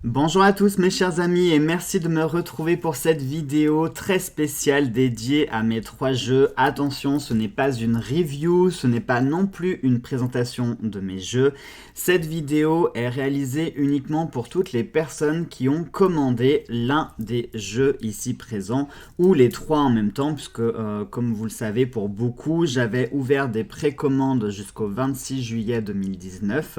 Bonjour à tous mes chers amis et merci de me retrouver pour cette vidéo très spéciale dédiée à mes 3 jeux. Attention, ce n'est pas une review, ce n'est pas non plus une présentation de mes jeux. Cette vidéo est réalisée uniquement pour toutes les personnes qui ont commandé l'un des jeux ici présents ou les 3 en même temps puisque comme vous le savez pour beaucoup, j'avais ouvert des précommandes jusqu'au 26 juillet 2019.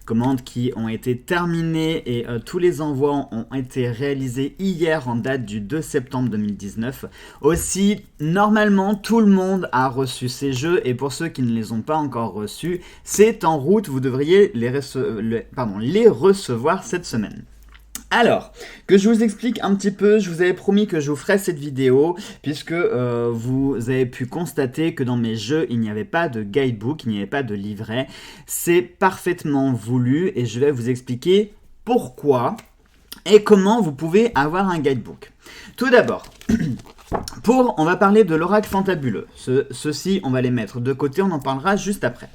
Commandes qui ont été terminées et tous les envois ont été réalisés hier en date du 2 septembre 2019. Aussi, normalement, tout le monde a reçu ces jeux et pour ceux qui ne les ont pas encore reçus, c'est en route, vous devriez les recevoir cette semaine. Alors, que je vous explique un petit peu, je vous avais promis que je vous ferais cette vidéo puisque vous avez pu constater que dans mes jeux, il n'y avait pas de guidebook, il n'y avait pas de livret. C'est parfaitement voulu et je vais vous expliquer pourquoi et comment vous pouvez avoir un guidebook. Tout d'abord, on va parler de l'oracle fantabuleux. Ceux-ci, on va les mettre de côté, on en parlera juste après.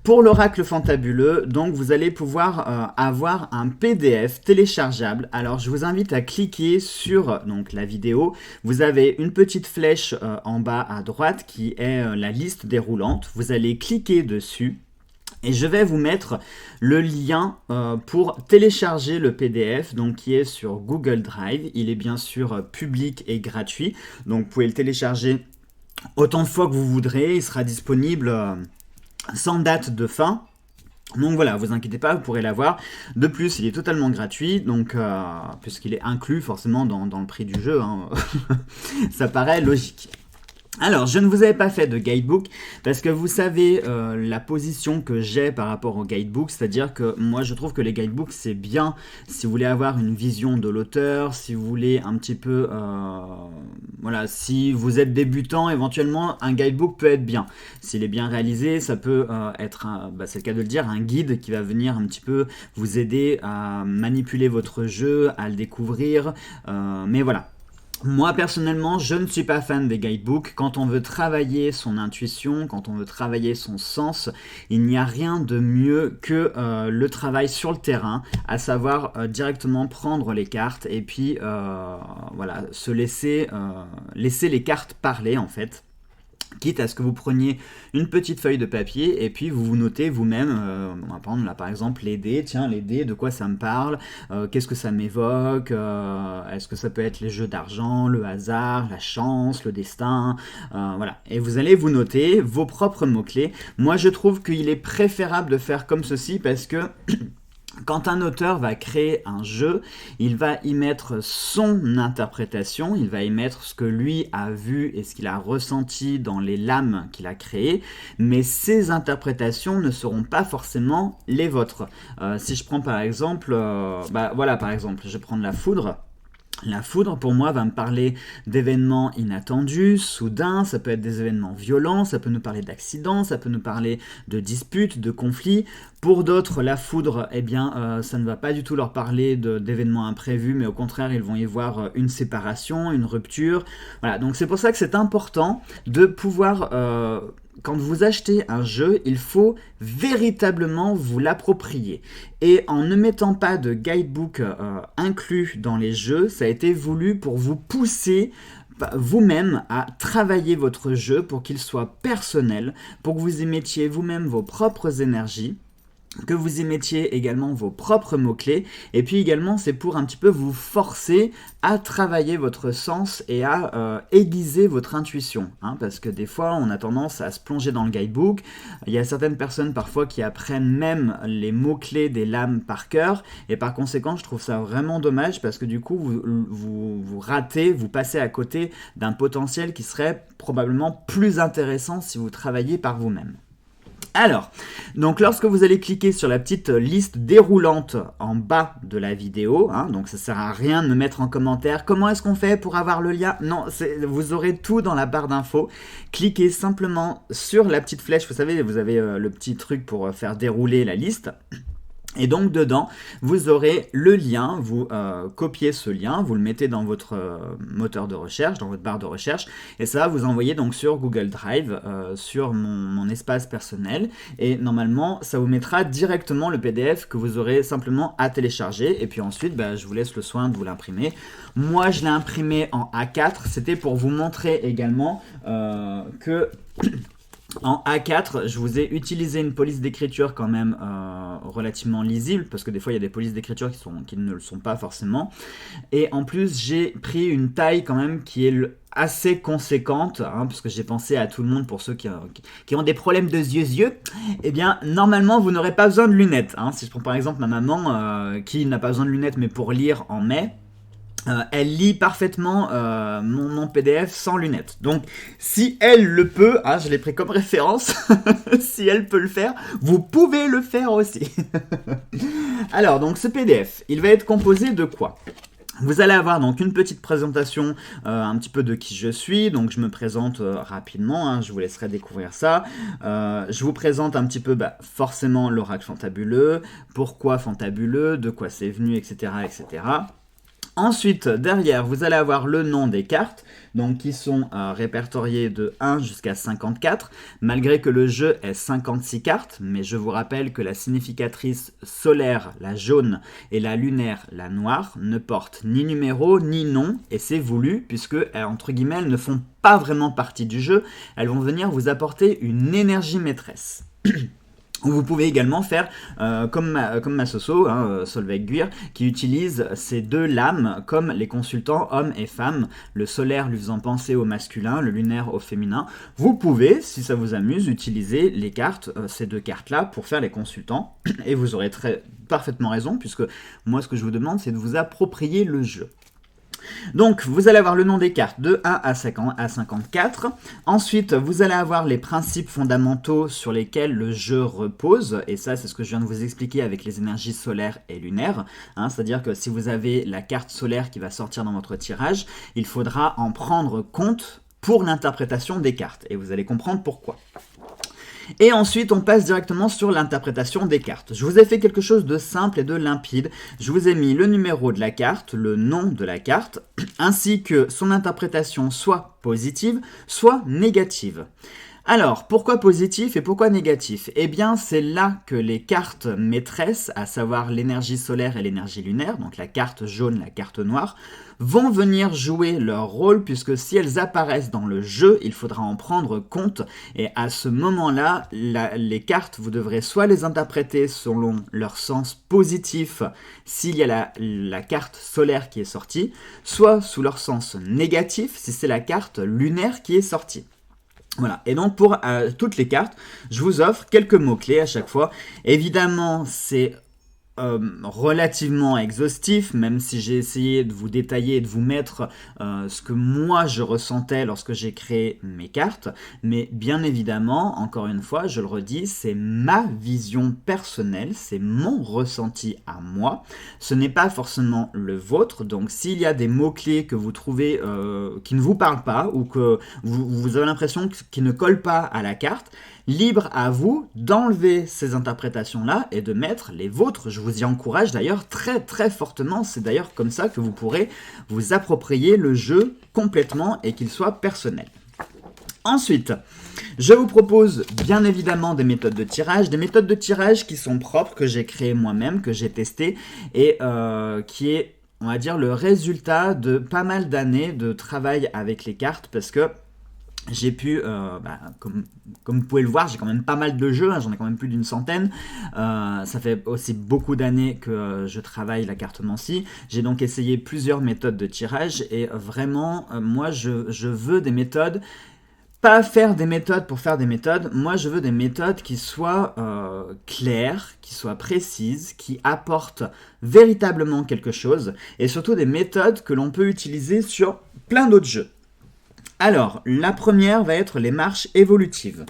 Pour l'oracle fantabuleux, donc vous allez pouvoir avoir un PDF téléchargeable. Alors je vous invite à cliquer sur la vidéo. Vous avez une petite flèche en bas à droite qui est la liste déroulante. Vous allez cliquer dessus. Et je vais vous mettre le lien pour télécharger le PDF qui est sur Google Drive. Il est bien sûr public et gratuit. Donc vous pouvez le télécharger autant de fois que vous voudrez. Il sera disponible sans date de fin. Donc voilà, vous inquiétez pas, vous pourrez l'avoir. De plus, il est totalement gratuit, puisqu'il est inclus forcément dans le prix du jeu. Ça paraît logique. Alors, je ne vous avais pas fait de guidebook parce que vous savez la position que j'ai par rapport au guidebook, c'est-à-dire que moi je trouve que les guidebooks c'est bien si vous voulez avoir une vision de l'auteur, si vous voulez un petit peu, si vous êtes débutant, éventuellement un guidebook peut être bien. S'il est bien réalisé, ça peut être, c'est le cas de le dire, un guide qui va venir un petit peu vous aider à manipuler votre jeu, à le découvrir, mais voilà. Moi, personnellement, je ne suis pas fan des guidebooks. Quand on veut travailler son intuition, quand on veut travailler son sens, il n'y a rien de mieux que le travail sur le terrain, à savoir directement prendre les cartes et puis se laisser les cartes parler en fait. Quitte à ce que vous preniez une petite feuille de papier et puis vous vous notez vous-même, on va prendre là par exemple les dés, tiens les dés, de quoi ça me parle, qu'est-ce que ça m'évoque, est-ce que ça peut être les jeux d'argent, le hasard, la chance, le destin, voilà. Et vous allez vous noter vos propres mots-clés. Moi je trouve qu'il est préférable de faire comme ceci parce que quand un auteur va créer un jeu, il va y mettre son interprétation, il va y mettre ce que lui a vu et ce qu'il a ressenti dans les lames qu'il a créées, mais ces interprétations ne seront pas forcément les vôtres. Si je prends par exemple, par exemple, je vais prendre la foudre. La foudre, pour moi, va me parler d'événements inattendus, soudains, ça peut être des événements violents, ça peut nous parler d'accidents, ça peut nous parler de disputes, de conflits. Pour d'autres, la foudre, ça ne va pas du tout leur parler d'événements imprévus, mais au contraire, ils vont y voir une séparation, une rupture. Voilà, donc c'est pour ça que c'est important de pouvoir... Quand vous achetez un jeu, il faut véritablement vous l'approprier. Et en ne mettant pas de guidebook inclus dans les jeux, ça a été voulu pour vous pousser vous-même à travailler votre jeu pour qu'il soit personnel, pour que vous y mettiez vous-même vos propres énergies, que vous y mettiez également vos propres mots-clés, et puis également c'est pour un petit peu vous forcer à travailler votre sens et à aiguiser votre intuition, parce que des fois on a tendance à se plonger dans le guidebook. Il y a certaines personnes parfois qui apprennent même les mots-clés des lames par cœur, et par conséquent je trouve ça vraiment dommage parce que du coup vous ratez, vous passez à côté d'un potentiel qui serait probablement plus intéressant si vous travaillez par vous-même. Alors, donc lorsque vous allez cliquer sur la petite liste déroulante en bas de la vidéo, donc ça sert à rien de me mettre en commentaire comment est-ce qu'on fait pour avoir le lien. Non, vous aurez tout dans la barre d'infos. Cliquez simplement sur la petite flèche, vous savez, vous avez le petit truc pour faire dérouler la liste. Et donc dedans, vous aurez le lien, vous copiez ce lien, vous le mettez dans votre moteur de recherche, dans votre barre de recherche, et ça va vous envoyer donc sur Google Drive, sur mon espace personnel, et normalement ça vous mettra directement le PDF que vous aurez simplement à télécharger, et puis ensuite je vous laisse le soin de vous l'imprimer. Moi je l'ai imprimé en A4, c'était pour vous montrer également que... En A4, je vous ai utilisé une police d'écriture quand même relativement lisible, parce que des fois il y a des polices d'écriture qui ne le sont pas forcément. Et en plus, j'ai pris une taille quand même qui est assez conséquente, parce que j'ai pensé à tout le monde, pour ceux qui ont des problèmes de yeux. Eh bien, normalement, vous n'aurez pas besoin de lunettes. Si je prends par exemple ma maman, qui n'a pas besoin de lunettes, mais pour lire en mai, elle lit parfaitement mon PDF sans lunettes. Donc, si elle le peut, je l'ai pris comme référence, si elle peut le faire, vous pouvez le faire aussi. Alors, donc ce PDF, il va être composé de quoi ? Vous allez avoir donc une petite présentation un petit peu de qui je suis, donc je me présente rapidement, je vous laisserai découvrir ça. Je vous présente un petit peu forcément l'oracle fantabuleux, pourquoi fantabuleux, de quoi c'est venu, etc. etc. Ensuite, derrière, vous allez avoir le nom des cartes, donc qui sont répertoriées de 1 jusqu'à 54, malgré que le jeu ait 56 cartes, mais je vous rappelle que la significatrice solaire, la jaune, et la lunaire, la noire, ne portent ni numéro ni nom, et c'est voulu, puisque, entre guillemets, elles ne font pas vraiment partie du jeu, elles vont venir vous apporter une énergie maîtresse. Vous pouvez également faire comme ma Soso, Solveig Guir, qui utilise ces deux lames comme les consultants hommes et femmes, le solaire lui faisant penser au masculin, le lunaire au féminin. Vous pouvez, si ça vous amuse, utiliser les cartes, ces deux cartes-là, pour faire les consultants, et vous aurez parfaitement raison, puisque moi ce que je vous demande, c'est de vous approprier le jeu. Donc, vous allez avoir le nom des cartes de 1 à 54. Ensuite, vous allez avoir les principes fondamentaux sur lesquels le jeu repose. Et ça, c'est ce que je viens de vous expliquer avec les énergies solaires et lunaires. C'est-à-dire que si vous avez la carte solaire qui va sortir dans votre tirage, il faudra en prendre compte pour l'interprétation des cartes. Et vous allez comprendre pourquoi. Et ensuite, on passe directement sur l'interprétation des cartes. Je vous ai fait quelque chose de simple et de limpide. Je vous ai mis le numéro de la carte, le nom de la carte, ainsi que son interprétation soit positive, soit négative. Alors, pourquoi positif et pourquoi négatif ? Eh bien, c'est là que les cartes maîtresses, à savoir l'énergie solaire et l'énergie lunaire, donc la carte jaune, la carte noire, vont venir jouer leur rôle, puisque si elles apparaissent dans le jeu, il faudra en prendre compte, et à ce moment-là, les cartes, vous devrez soit les interpréter selon leur sens positif, s'il y a la carte solaire qui est sortie, soit sous leur sens négatif, si c'est la carte lunaire qui est sortie. Voilà, et donc pour toutes les cartes, je vous offre quelques mots-clés à chaque fois. Évidemment, c'est relativement exhaustif, même si j'ai essayé de vous détailler et de vous mettre ce que moi je ressentais lorsque j'ai créé mes cartes, mais bien évidemment, encore une fois, je le redis, c'est ma vision personnelle, c'est mon ressenti à moi, ce n'est pas forcément le vôtre, donc s'il y a des mots-clés que vous trouvez qui ne vous parlent pas, ou que vous avez l'impression qu'ils ne collent pas à la carte, libre à vous d'enlever ces interprétations-là et de mettre les vôtres. Je vous y encourage d'ailleurs très très fortement. C'est d'ailleurs comme ça que vous pourrez vous approprier le jeu complètement et qu'il soit personnel. Ensuite, je vous propose bien évidemment des méthodes de tirage qui sont propres, que j'ai créées moi-même, que j'ai testées et qui est, on va dire, le résultat de pas mal d'années de travail avec les cartes, parce que j'ai pu, comme vous pouvez le voir, j'ai quand même pas mal de jeux, j'en ai quand même plus d'une centaine. Ça fait aussi beaucoup d'années que je travaille la cartomancie. J'ai donc essayé plusieurs méthodes de tirage et vraiment, moi je veux des méthodes, pas faire des méthodes pour faire des méthodes. Moi je veux des méthodes qui soient claires, qui soient précises, qui apportent véritablement quelque chose, et surtout des méthodes que l'on peut utiliser sur plein d'autres jeux. Alors, la première va être les marches évolutives.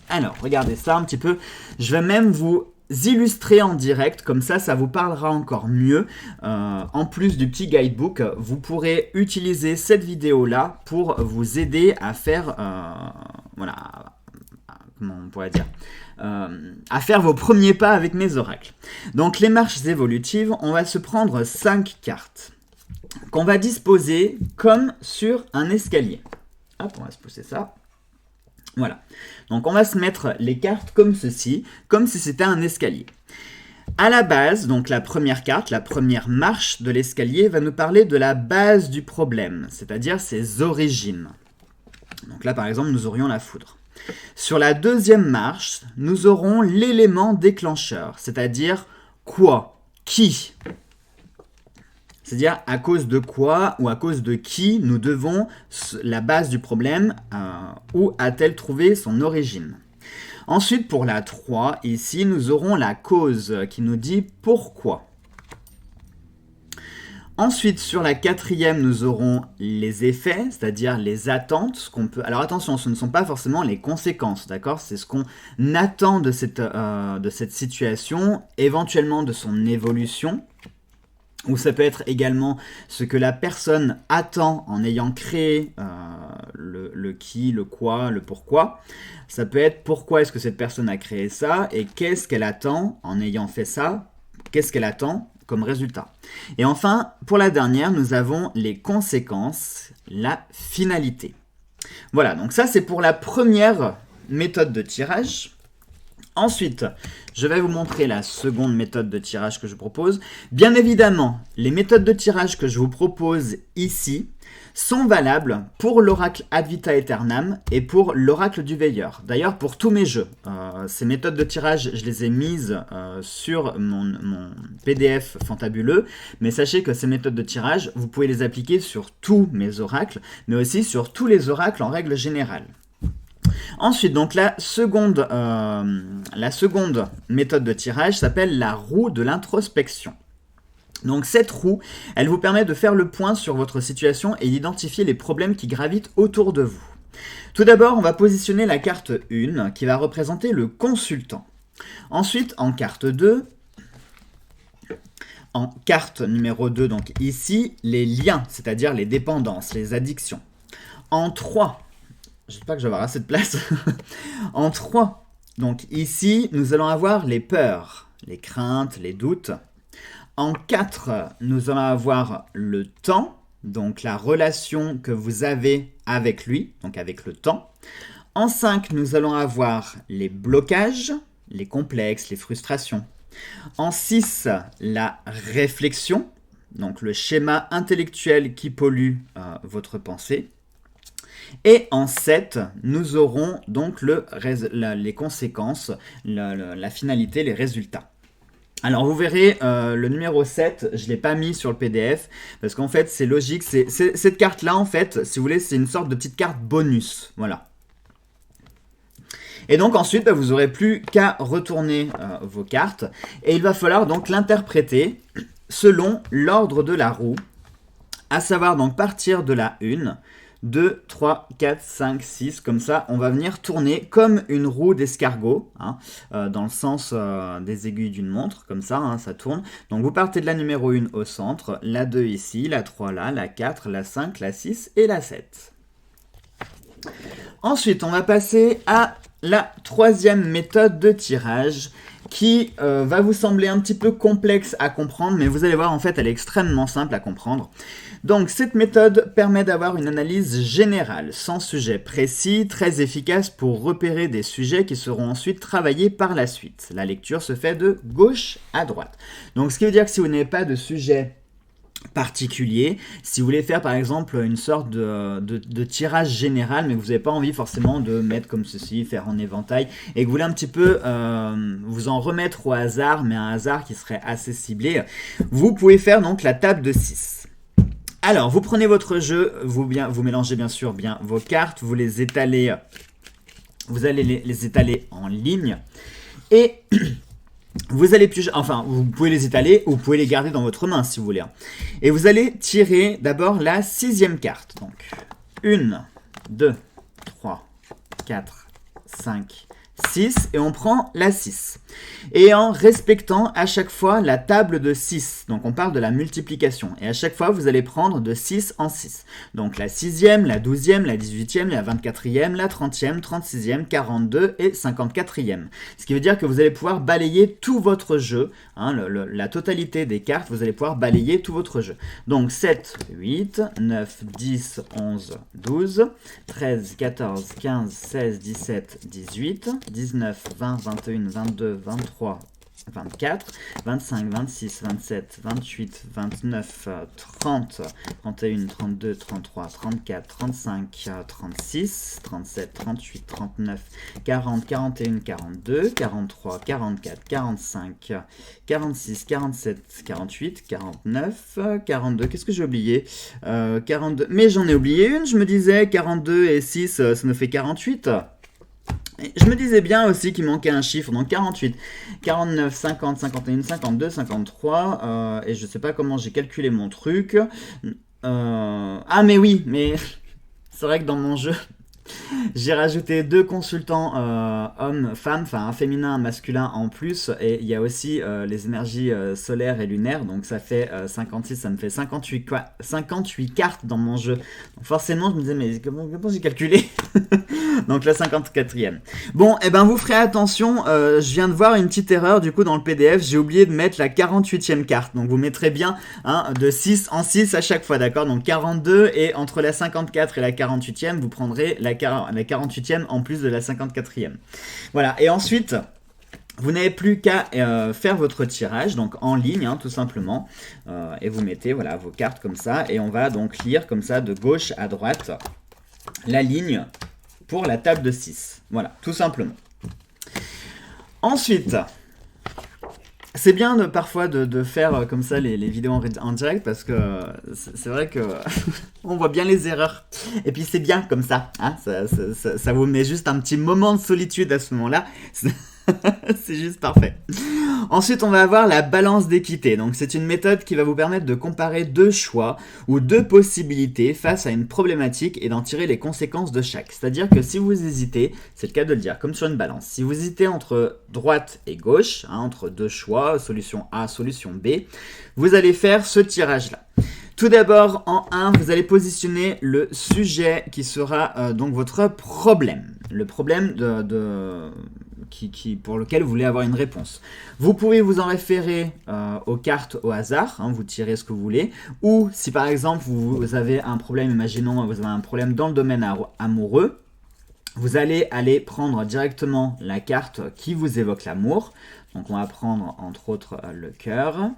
Alors, regardez ça un petit peu. Je vais même vous illustrer en direct, comme ça vous parlera encore mieux. En plus du petit guidebook, vous pourrez utiliser cette vidéo-là pour vous aider à faire, comment on pourrait dire, à faire vos premiers pas avec mes oracles. Donc les marches évolutives, on va se prendre 5 cartes qu'on va disposer comme sur un escalier. Hop, on va se poser ça. Voilà. Donc on va se mettre les cartes comme ceci, comme si c'était un escalier. À la base, donc la première carte, la première marche de l'escalier va nous parler de la base du problème, c'est-à-dire ses origines. Donc là par exemple, nous aurions la foudre. Sur la deuxième marche, nous aurons l'élément déclencheur, c'est-à-dire quoi, qui. C'est-à-dire à cause de quoi ou à cause de qui nous devons la base du problème, où a-t-elle trouvé son origine. Ensuite, pour la 3, ici, nous aurons la cause qui nous dit pourquoi. Ensuite, sur la 4e, nous aurons les effets, c'est-à-dire les attentes. Ce qu'on peut... Alors attention, ce ne sont pas forcément les conséquences, d'accord? C'est ce qu'on attend de cette situation, éventuellement de son évolution. Ou ça peut être également ce que la personne attend en ayant créé le qui, le quoi, le pourquoi. Ça peut être pourquoi est-ce que cette personne a créé ça et qu'est-ce qu'elle attend en ayant fait ça, qu'est-ce qu'elle attend comme résultat. Et enfin, pour la dernière, nous avons les conséquences, la finalité. Voilà, donc ça c'est pour la première méthode de tirage. Ensuite, je vais vous montrer la seconde méthode de tirage que je propose. Bien évidemment, les méthodes de tirage que je vous propose ici sont valables pour l'oracle Ad Vita Aeternam et pour l'oracle du Veilleur. D'ailleurs, pour tous mes jeux, ces méthodes de tirage, je les ai mises sur mon PDF fantabuleux, mais sachez que ces méthodes de tirage, vous pouvez les appliquer sur tous mes oracles, mais aussi sur tous les oracles en règle générale. Ensuite, donc la seconde méthode de tirage s'appelle la roue de l'introspection. Donc cette roue, elle vous permet de faire le point sur votre situation et d'identifier les problèmes qui gravitent autour de vous. Tout d'abord, on va positionner la carte 1 qui va représenter le consultant. Ensuite, en carte 2, en carte numéro 2, donc ici, les liens, c'est-à-dire les dépendances, les addictions. En 3, j'espère que je vais avoir assez de place. En 3, donc ici, nous allons avoir les peurs, les craintes, les doutes. En 4, nous allons avoir le temps, donc la relation que vous avez avec lui, donc avec le temps. En 5, nous allons avoir les blocages, les complexes, les frustrations. En 6, la réflexion, donc le schéma intellectuel qui pollue votre pensée. Et en 7, nous aurons donc les conséquences, la finalité, les résultats. Alors vous verrez, le numéro 7, je ne l'ai pas mis sur le PDF, parce qu'en fait c'est logique, cette carte-là en fait, si vous voulez, c'est une sorte de petite carte bonus, voilà. Et donc ensuite, vous n'aurez plus qu'à retourner vos cartes, et il va falloir donc l'interpréter selon l'ordre de la roue, à savoir donc partir de la 1, 2, 3, 4, 5, 6, comme ça, on va venir tourner comme une roue d'escargot, hein, dans le sens des aiguilles d'une montre, comme ça, hein, ça tourne. Donc vous partez de la numéro 1 au centre, la 2 ici, la 3 là, la 4, la 5, la 6 et la 7. Ensuite, on va passer à la troisième méthode de tirage, qui va vous sembler un petit peu complexe à comprendre, mais vous allez voir, en fait, elle est extrêmement simple à comprendre. Donc, cette méthode permet d'avoir une analyse générale, sans sujet précis, très efficace pour repérer des sujets qui seront ensuite travaillés par la suite. La lecture se fait de gauche à droite. Donc, ce qui veut dire que si vous n'avez pas de sujet particulier, si vous voulez faire par exemple une sorte de tirage général, mais que vous n'avez pas envie forcément de mettre comme ceci, faire en éventail, et que vous voulez un petit peu vous en remettre au hasard, mais un hasard qui serait assez ciblé, vous pouvez faire donc la table de 6. Alors, vous prenez votre jeu, vous mélangez bien sûr bien vos cartes, vous les étalez, vous allez les étaler en ligne, et vous allez piocher, enfin, vous pouvez les étaler ou vous pouvez les garder dans votre main si vous voulez. Et vous allez tirer d'abord la 6e carte. Donc, 1, 2, 3, 4, 5, 6 et on prend la 6. Et en respectant à chaque fois la table de 6, donc on parle de la multiplication, et à chaque fois vous allez prendre de 6 en 6. Donc la 6e, la 12e, la 18e, la 24e, la 30e, 36e, 42 et 54e. Ce qui veut dire que vous allez pouvoir balayer tout votre jeu, hein, la totalité des cartes, vous allez pouvoir balayer tout votre jeu. Donc 7, 8, 9, 10, 11, 12, 13, 14, 15, 16, 17, 18, 19, 20, 21, 22, 23, 24, 25, 26, 27, 28, 29, 30, 31, 32, 33, 34, 35, 36, 37, 38, 39, 40, 41, 42, 43, 44, 45, 46, 47, 48, 49, 42. Qu'est-ce que j'ai oublié 42. Mais j'en ai oublié une, je me disais 42 et 6, ça me fait 48. Je me disais bien aussi qu'il manquait un chiffre, donc 48, 49, 50, 51, 52, 53, et je sais pas comment j'ai calculé mon truc. Ah mais oui, mais c'est vrai que dans mon jeu, j'ai rajouté 2 consultants hommes, femmes, enfin un féminin, un masculin en plus, et il y a aussi les énergies solaires et lunaires, donc ça fait 56, ça me fait 58 cartes dans mon jeu. Donc forcément, je me disais, mais comment j'ai calculé donc la 54e. Bon, et ben vous ferez attention, je viens de voir une petite erreur du coup dans le PDF, j'ai oublié de mettre la 48e carte, donc vous mettrez bien hein, de 6 en 6 à chaque fois, d'accord? Donc 42, et entre la 54 et la 48e, vous prendrez la 48e en plus de la 54e. Voilà, et ensuite, vous n'avez plus qu'à faire votre tirage, donc en ligne, hein, tout simplement, et vous mettez voilà, vos cartes comme ça, et on va donc lire comme ça de gauche à droite la ligne pour la table de 6. Voilà, tout simplement. Ensuite, c'est bien parfois de faire comme ça les vidéos en direct parce que c'est vrai que on voit bien les erreurs. Et puis c'est bien comme ça, hein, ça vous met juste un petit moment de solitude à ce moment-là. C'est juste parfait. Ensuite, on va avoir la balance d'équité. Donc, c'est une méthode qui va vous permettre de comparer 2 choix ou 2 possibilités face à une problématique et d'en tirer les conséquences de chaque. C'est-à-dire que si vous hésitez, c'est le cas de le dire, comme sur une balance, si vous hésitez entre droite et gauche, hein, entre 2 choix, solution A, solution B, vous allez faire ce tirage-là. Tout d'abord, en 1, vous allez positionner le sujet qui sera donc votre problème. Le problème pour lequel vous voulez avoir une réponse. Vous pouvez vous en référer aux cartes au hasard, hein, vous tirez ce que vous voulez, ou si par exemple vous avez un problème, imaginons vous avez un problème dans le domaine amoureux, vous allez aller prendre directement la carte qui vous évoque l'amour. Donc on va prendre entre autres le cœur,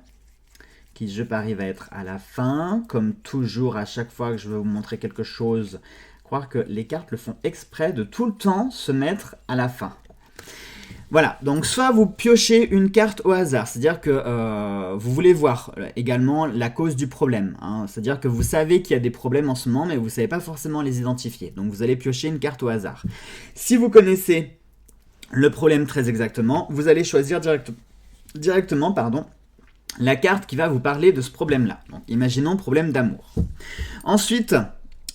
qui je parie va être à la fin. Comme toujours, à chaque fois que je vais vous montrer quelque chose, croire que les cartes le font exprès de tout le temps se mettre à la fin. Voilà, donc soit vous piochez une carte au hasard, c'est-à-dire que vous voulez voir également la cause du problème, hein, c'est-à-dire que vous savez qu'il y a des problèmes en ce moment, mais vous ne savez pas forcément les identifier, donc vous allez piocher une carte au hasard. Si vous connaissez le problème très exactement, vous allez choisir directement, la carte qui va vous parler de ce problème-là. Donc imaginons problème d'amour. Ensuite,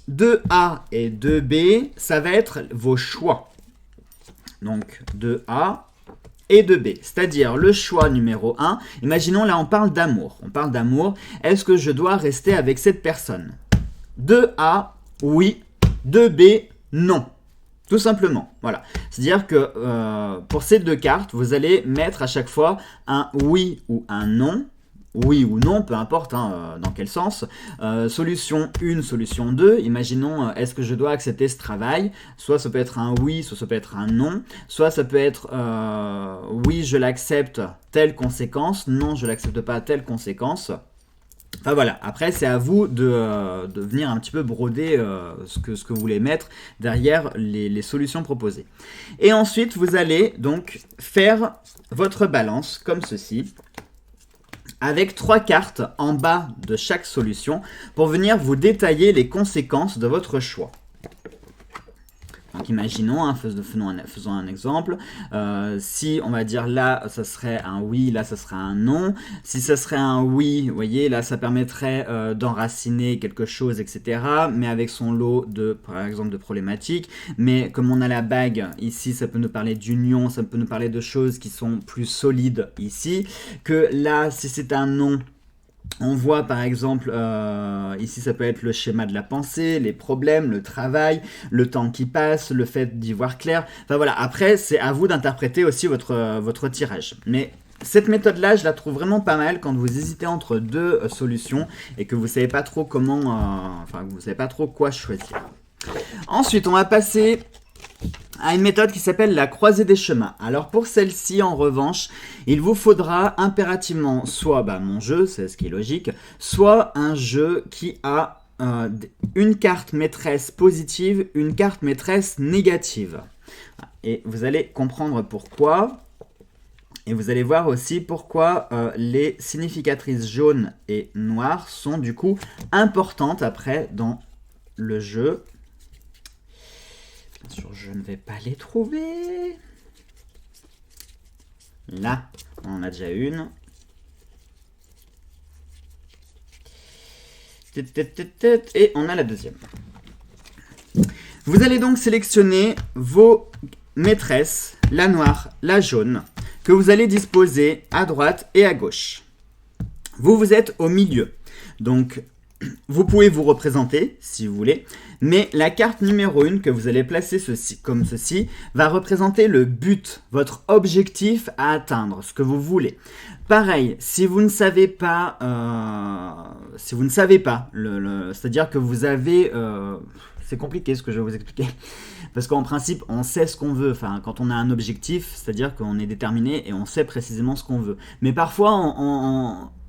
2A et 2B, ça va être vos choix. Donc 2A et 2B, c'est-à-dire le choix numéro 1. Imaginons là on parle d'amour. On parle d'amour. Est-ce que je dois rester avec cette personne? 2A, oui. 2B, non. Tout simplement, voilà. C'est-à-dire que pour ces 2 cartes, vous allez mettre à chaque fois un oui ou un non. Oui ou non, peu importe hein, dans quel sens. Solution 1, solution 2. Imaginons, est-ce que je dois accepter ce travail? Soit ça peut être un oui, soit ça peut être un non. Soit ça peut être oui, je l'accepte, telle conséquence. Non, je l'accepte pas, telle conséquence. Enfin voilà, après c'est à vous de venir un petit peu broder ce que vous voulez mettre derrière les solutions proposées. Et ensuite, vous allez donc faire votre balance comme ceci, avec 3 cartes en bas de chaque solution pour venir vous détailler les conséquences de votre choix. Donc imaginons, hein, faisons un exemple, si on va dire là, ça serait un oui, là, ça serait un non. Si ça serait un oui, vous voyez, là, ça permettrait d'enraciner quelque chose, etc. Mais avec son lot de, par exemple, de problématiques. Mais comme on a la bague, ici, ça peut nous parler d'union, ça peut nous parler de choses qui sont plus solides ici. Que là, si c'est un non, on voit par exemple, ici ça peut être le schéma de la pensée, les problèmes, le travail, le temps qui passe, le fait d'y voir clair. Enfin voilà, après c'est à vous d'interpréter aussi votre tirage. Mais cette méthode-là, je la trouve vraiment pas mal quand vous hésitez entre deux solutions et que vous savez pas trop comment, enfin vous savez pas trop quoi choisir. Ensuite, on va passer à une méthode qui s'appelle la croisée des chemins. Alors pour celle-ci, en revanche, il vous faudra impérativement soit mon jeu, c'est ce qui est logique, soit un jeu qui a une carte maîtresse positive, une carte maîtresse négative. Et vous allez comprendre pourquoi. Et vous allez voir aussi pourquoi les significatrices jaunes et noires sont du coup importantes après dans le jeu. Bien sûr, je ne vais pas les trouver. Là, on en a déjà une. Et on a la deuxième. Vous allez donc sélectionner vos maîtresses, la noire, la jaune, que vous allez disposer à droite et à gauche. Vous êtes au milieu. Donc, vous pouvez vous représenter, si vous voulez, mais la carte numéro 1 que vous allez placer comme ceci va représenter le but, votre objectif à atteindre, ce que vous voulez. Pareil, si vous ne savez pas, c'est-à-dire que vous avez... c'est compliqué ce que je vais vous expliquer. Parce qu'en principe, on sait ce qu'on veut. Enfin, quand on a un objectif, c'est-à-dire qu'on est déterminé et on sait précisément ce qu'on veut. Mais parfois,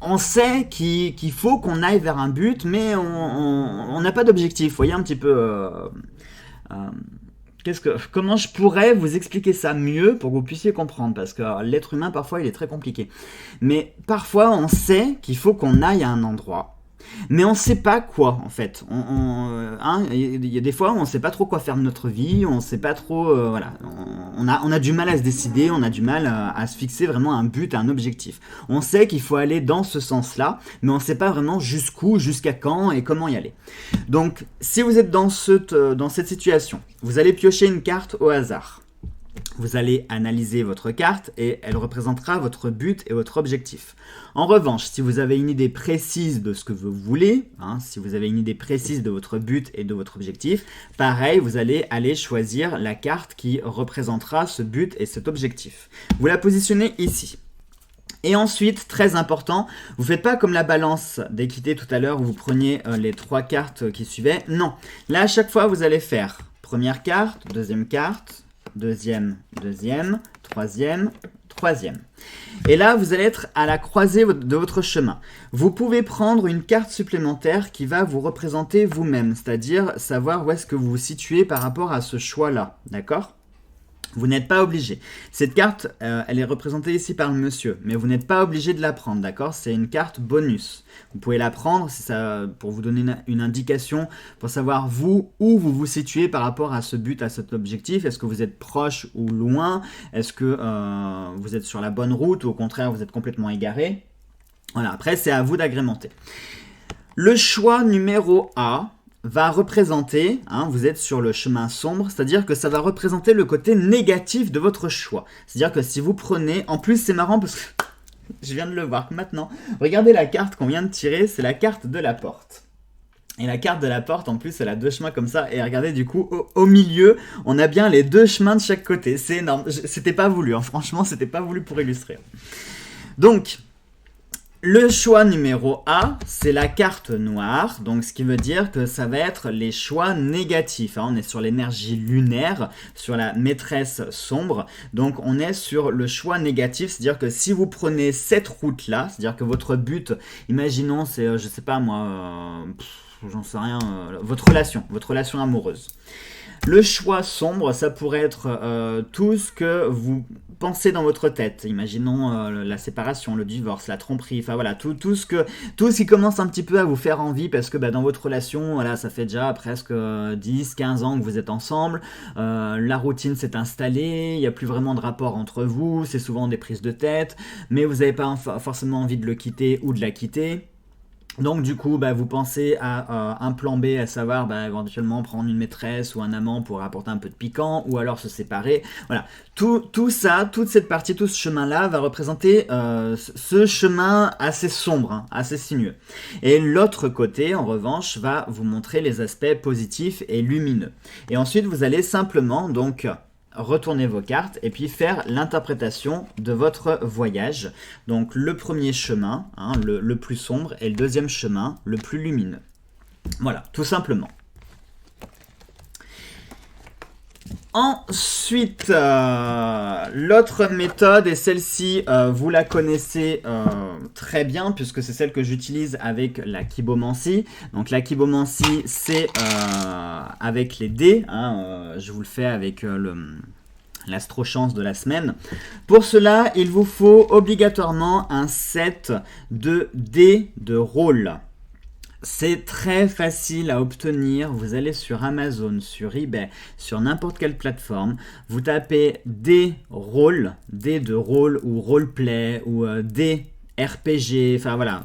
on sait qu'il faut qu'on aille vers un but, mais on n'a pas d'objectif. Vous voyez un petit peu... comment je pourrais vous expliquer ça mieux pour que vous puissiez comprendre? Parce que l'être humain, parfois, il est très compliqué. Mais parfois, on sait qu'il faut qu'on aille à un endroit. Mais on ne sait pas quoi, en fait. Il y a des fois où on ne sait pas trop quoi faire de notre vie, on ne sait pas trop... voilà. On a du mal à se décider, on a du mal à se fixer vraiment un but, un objectif. On sait qu'il faut aller dans ce sens-là, mais on ne sait pas vraiment jusqu'où, jusqu'à quand et comment y aller. Donc, si vous êtes dans cette situation, vous allez piocher une carte au hasard. Vous allez analyser votre carte et elle représentera votre but et votre objectif. En revanche, si vous avez une idée précise de ce que vous voulez, si vous avez une idée précise de votre but et de votre objectif, pareil, vous allez aller choisir la carte qui représentera ce but et cet objectif. Vous la positionnez ici. Et ensuite, très important, vous ne faites pas comme la balance d'équité tout à l'heure où vous preniez les 3 cartes qui suivaient. Non, là à chaque fois vous allez faire première carte, deuxième, troisième. Et là, vous allez être à la croisée de votre chemin. Vous pouvez prendre une carte supplémentaire qui va vous représenter vous-même, c'est-à-dire savoir où est-ce que vous vous situez par rapport à ce choix-là, d'accord ? Vous n'êtes pas obligé. Cette carte, elle est représentée ici par le monsieur, mais vous n'êtes pas obligé de la prendre, d'accord? C'est une carte bonus. Vous pouvez la prendre pour vous donner une indication, pour savoir où vous vous situez par rapport à ce but, à cet objectif. Est-ce que vous êtes proche ou loin? Est-ce que vous êtes sur la bonne route ou au contraire vous êtes complètement égaré? Voilà, après c'est à vous d'agrémenter. Le choix numéro A va représenter, vous êtes sur le chemin sombre, c'est-à-dire que ça va représenter le côté négatif de votre choix. C'est-à-dire que si vous prenez, en plus c'est marrant parce que je viens de le voir maintenant, regardez la carte qu'on vient de tirer, c'est la carte de la porte. Et la carte de la porte, en plus, elle a 2 chemins comme ça. Et regardez, du coup, au milieu, on a bien les 2 chemins de chaque côté. C'est énorme. C'était pas voulu, franchement, c'était pas voulu pour illustrer. Donc, le choix numéro A, c'est la carte noire, donc ce qui veut dire que ça va être les choix négatifs. On est sur l'énergie lunaire, sur la maîtresse sombre, donc on est sur le choix négatif, c'est-à-dire que si vous prenez cette route-là, c'est-à-dire que votre but, imaginons, c'est, je sais pas moi, j'en sais rien, votre relation amoureuse. Le choix sombre, ça pourrait être tout ce que vous pensez dans votre tête. Imaginons la séparation, le divorce, la tromperie, enfin voilà, tout ce qui commence un petit peu à vous faire envie parce que dans votre relation, voilà, ça fait déjà presque 10, 15 ans que vous êtes ensemble, la routine s'est installée, il n'y a plus vraiment de rapport entre vous, c'est souvent des prises de tête, mais vous n'avez pas forcément envie de le quitter ou de la quitter. Donc du coup, vous pensez à un plan B, à savoir éventuellement prendre une maîtresse ou un amant pour apporter un peu de piquant, ou alors se séparer. Voilà, tout ça, toute cette partie, tout ce chemin-là va représenter ce chemin assez sombre, hein, assez sinueux. Et l'autre côté, en revanche, va vous montrer les aspects positifs et lumineux. Et ensuite, vous allez simplement donc retourner vos cartes et puis faire l'interprétation de votre voyage. Donc le premier chemin, hein, le plus sombre, et le deuxième chemin, le plus lumineux. Voilà, tout simplement. Ensuite, l'autre méthode, et celle-ci, vous la connaissez très bien, puisque c'est celle que j'utilise avec la kybomancie. Donc la kybomancie, c'est avec les dés, hein, je vous le fais avec l'astrochance de la semaine. Pour cela, il vous faut obligatoirement un set de dés de rôle. C'est très facile à obtenir, vous allez sur Amazon, sur eBay, sur n'importe quelle plateforme, vous tapez des rôles, dés de rôle ou roleplay ou des RPG, enfin voilà,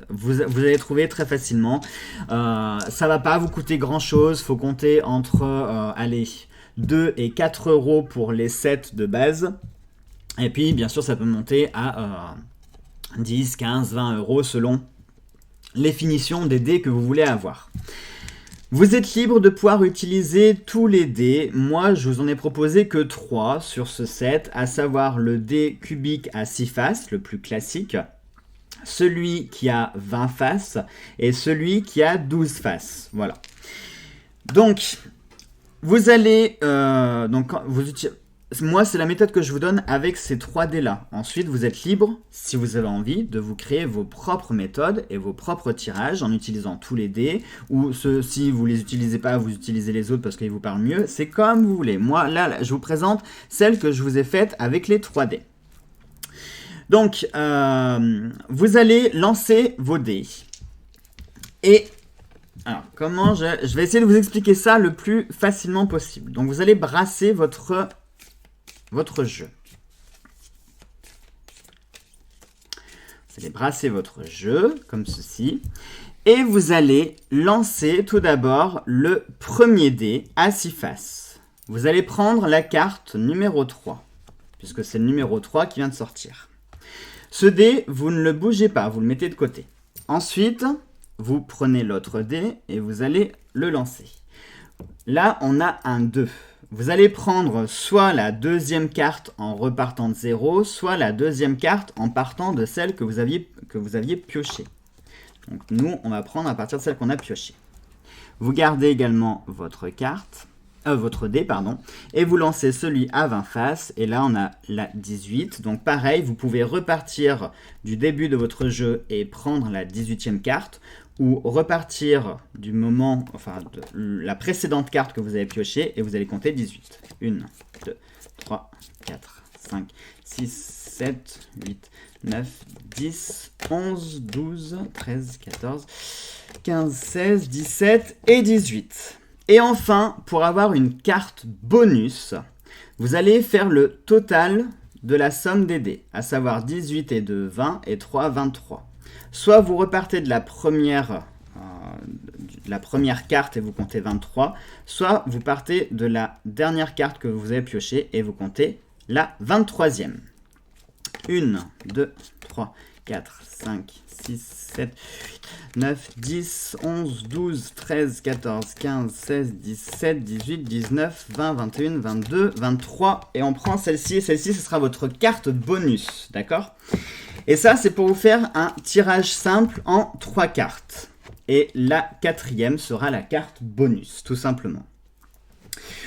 vous allez trouver très facilement. Ça va pas vous coûter grand chose, faut compter entre, allez, 2 et 4 euros pour les sets de base. Et puis bien sûr ça peut monter à 10, 15, 20 euros selon les finitions des dés que vous voulez avoir. Vous êtes libre de pouvoir utiliser tous les dés. Moi, je vous en ai proposé que 3 sur ce set, à savoir le dé cubique à 6 faces, le plus classique, celui qui a 20 faces et celui qui a 12 faces. Voilà. Donc, vous allez... moi, c'est la méthode que je vous donne avec ces 3 dés-là. Ensuite, vous êtes libre, si vous avez envie, de vous créer vos propres méthodes et vos propres tirages en utilisant tous les dés. Ou si vous ne les utilisez pas, vous utilisez les autres parce qu'ils vous parlent mieux. C'est comme vous voulez. Moi, là, je vous présente celle que je vous ai faite avec les 3 dés. Donc, vous allez lancer vos dés. Et... alors, comment je vais essayer de vous expliquer ça le plus facilement possible. Donc, vous allez brasser votre jeu. Vous allez brasser votre jeu, comme ceci. Et vous allez lancer tout d'abord le premier dé à 6 faces. Vous allez prendre la carte numéro 3, puisque c'est le numéro 3 qui vient de sortir. Ce dé, vous ne le bougez pas, vous le mettez de côté. Ensuite, vous prenez l'autre dé et vous allez le lancer. Là, on a un 2. Vous allez prendre soit la deuxième carte en repartant de 0, soit la deuxième carte en partant de celle que vous aviez piochée. Donc nous, on va prendre à partir de celle qu'on a piochée. Vous gardez également votre dé, et vous lancez celui à 20 faces, et là on a la 18. Donc pareil, vous pouvez repartir du début de votre jeu et prendre la 18e carte, ou repartir du moment, de la précédente carte que vous avez piochée, et vous allez compter 18. 1, 2, 3, 4, 5, 6, 7, 8, 9, 10, 11, 12, 13, 14, 15, 16, 17 et 18. Et enfin, pour avoir une carte bonus, vous allez faire le total de la somme des dés, à savoir 18 et 2, 20 et 3, 23. Soit vous repartez de la première carte et vous comptez 23, soit vous partez de la dernière carte que vous avez piochée et vous comptez la 23e. 1, 2, 3, 4, 5, 6, 7, 8, 9, 10, 11, 12, 13, 14, 15, 16, 17, 18, 19, 20, 21, 22, 23. Et on prend celle-ci, et celle-ci, ce sera votre carte bonus, d'accord ? Et ça, c'est pour vous faire un tirage simple en 3 cartes. Et la 4e sera la carte bonus, tout simplement.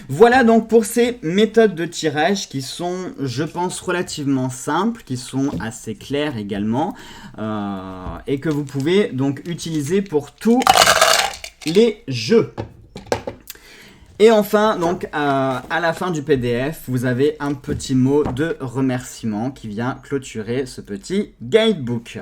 Voilà donc pour ces méthodes de tirage qui sont, je pense, relativement simples, qui sont assez claires également, et que vous pouvez donc utiliser pour tous les jeux. Et enfin, donc, à la fin du PDF, vous avez un petit mot de remerciement qui vient clôturer ce petit guidebook.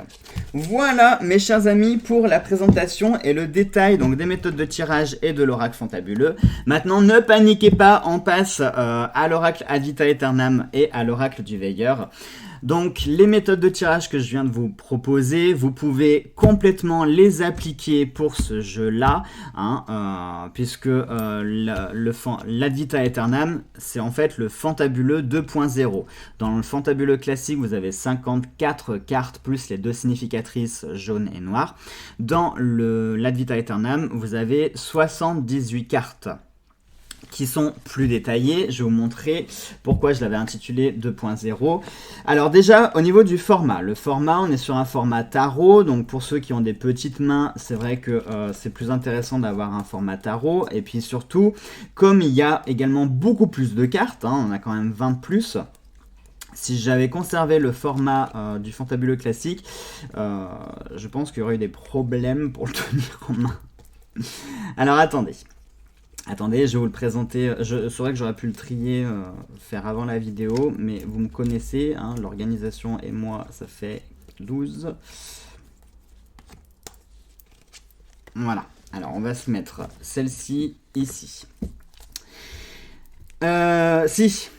Voilà, mes chers amis, pour la présentation et le détail donc, des méthodes de tirage et de l'oracle fantabuleux. Maintenant, ne paniquez pas, on passe à l'oracle Ad Vitam Aeternam et à l'oracle du Veilleur. Donc, les méthodes de tirage que je viens de vous proposer, vous pouvez complètement les appliquer pour ce jeu-là, hein, puisque l'Ad Vitam Aeternam, c'est en fait le fantabuleux 2.0. Dans le fantabuleux classique, vous avez 54 cartes plus les 2 significatrices jaunes et noires. Dans l'Ad Vitam Aeternam, vous avez 78 cartes qui sont plus détaillés. Je vais vous montrer pourquoi je l'avais intitulé 2.0. Alors déjà, au niveau du format, le format, on est sur un format tarot, donc pour ceux qui ont des petites mains, c'est vrai que c'est plus intéressant d'avoir un format tarot, et puis surtout, comme il y a également beaucoup plus de cartes, hein, on a quand même 20 de plus, si j'avais conservé le format du fantabuleux classique, je pense qu'il y aurait eu des problèmes pour le tenir en main. Alors attendez, je vais vous le présenter. C'est vrai que j'aurais pu le trier, faire avant la vidéo, mais vous me connaissez, hein, l'organisation et moi, ça fait 12. Voilà. Alors, on va se mettre celle-ci ici. Si,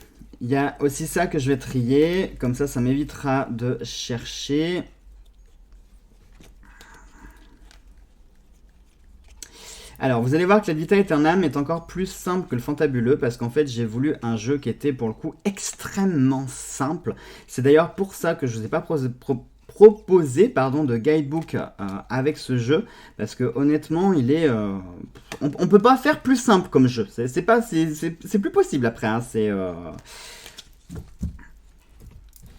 il y a aussi ça que je vais trier. Comme ça m'évitera de chercher. Alors, vous allez voir que l'Ad Vitam Aeternam est encore plus simple que le fantabuleux parce qu'en fait, j'ai voulu un jeu qui était pour le coup extrêmement simple. C'est d'ailleurs pour ça que je ne vous ai pas proposé de guidebook avec ce jeu parce que honnêtement, il est, on peut pas faire plus simple comme jeu. C'est plus possible après. Hein,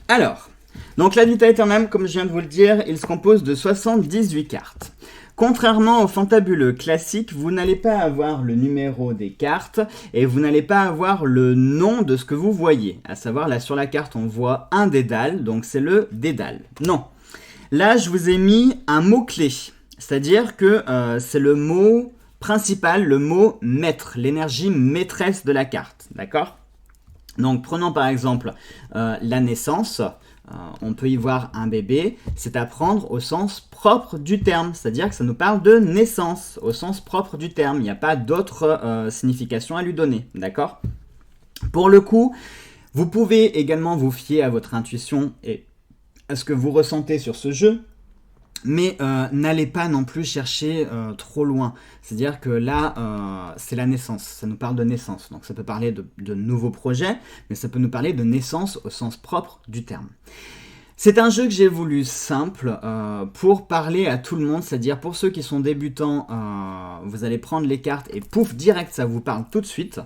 Alors, donc l'Ad Vitam Aeternam, comme je viens de vous le dire, il se compose de 78 cartes. Contrairement au fantabuleux classique, vous n'allez pas avoir le numéro des cartes et vous n'allez pas avoir le nom de ce que vous voyez. À savoir, là sur la carte, on voit un dédale, donc c'est le dédale. Non. Là, je vous ai mis un mot-clé. C'est-à-dire que c'est le mot principal, le mot maître, l'énergie maîtresse de la carte. D'accord ? Donc, prenons par exemple la naissance. On peut y voir un bébé, c'est à prendre au sens propre du terme, c'est-à-dire que ça nous parle de naissance, au sens propre du terme, il n'y a pas d'autre signification à lui donner, d'accord ? Pour le coup, vous pouvez également vous fier à votre intuition et à ce que vous ressentez sur ce jeu, mais n'allez pas non plus chercher trop loin. C'est-à-dire que là, c'est la naissance. Ça nous parle de naissance. Donc ça peut parler de nouveaux projets, mais ça peut nous parler de naissance au sens propre du terme. C'est un jeu que j'ai voulu simple pour parler à tout le monde. C'est-à-dire pour ceux qui sont débutants, vous allez prendre les cartes et pouf, direct, ça vous parle tout de suite.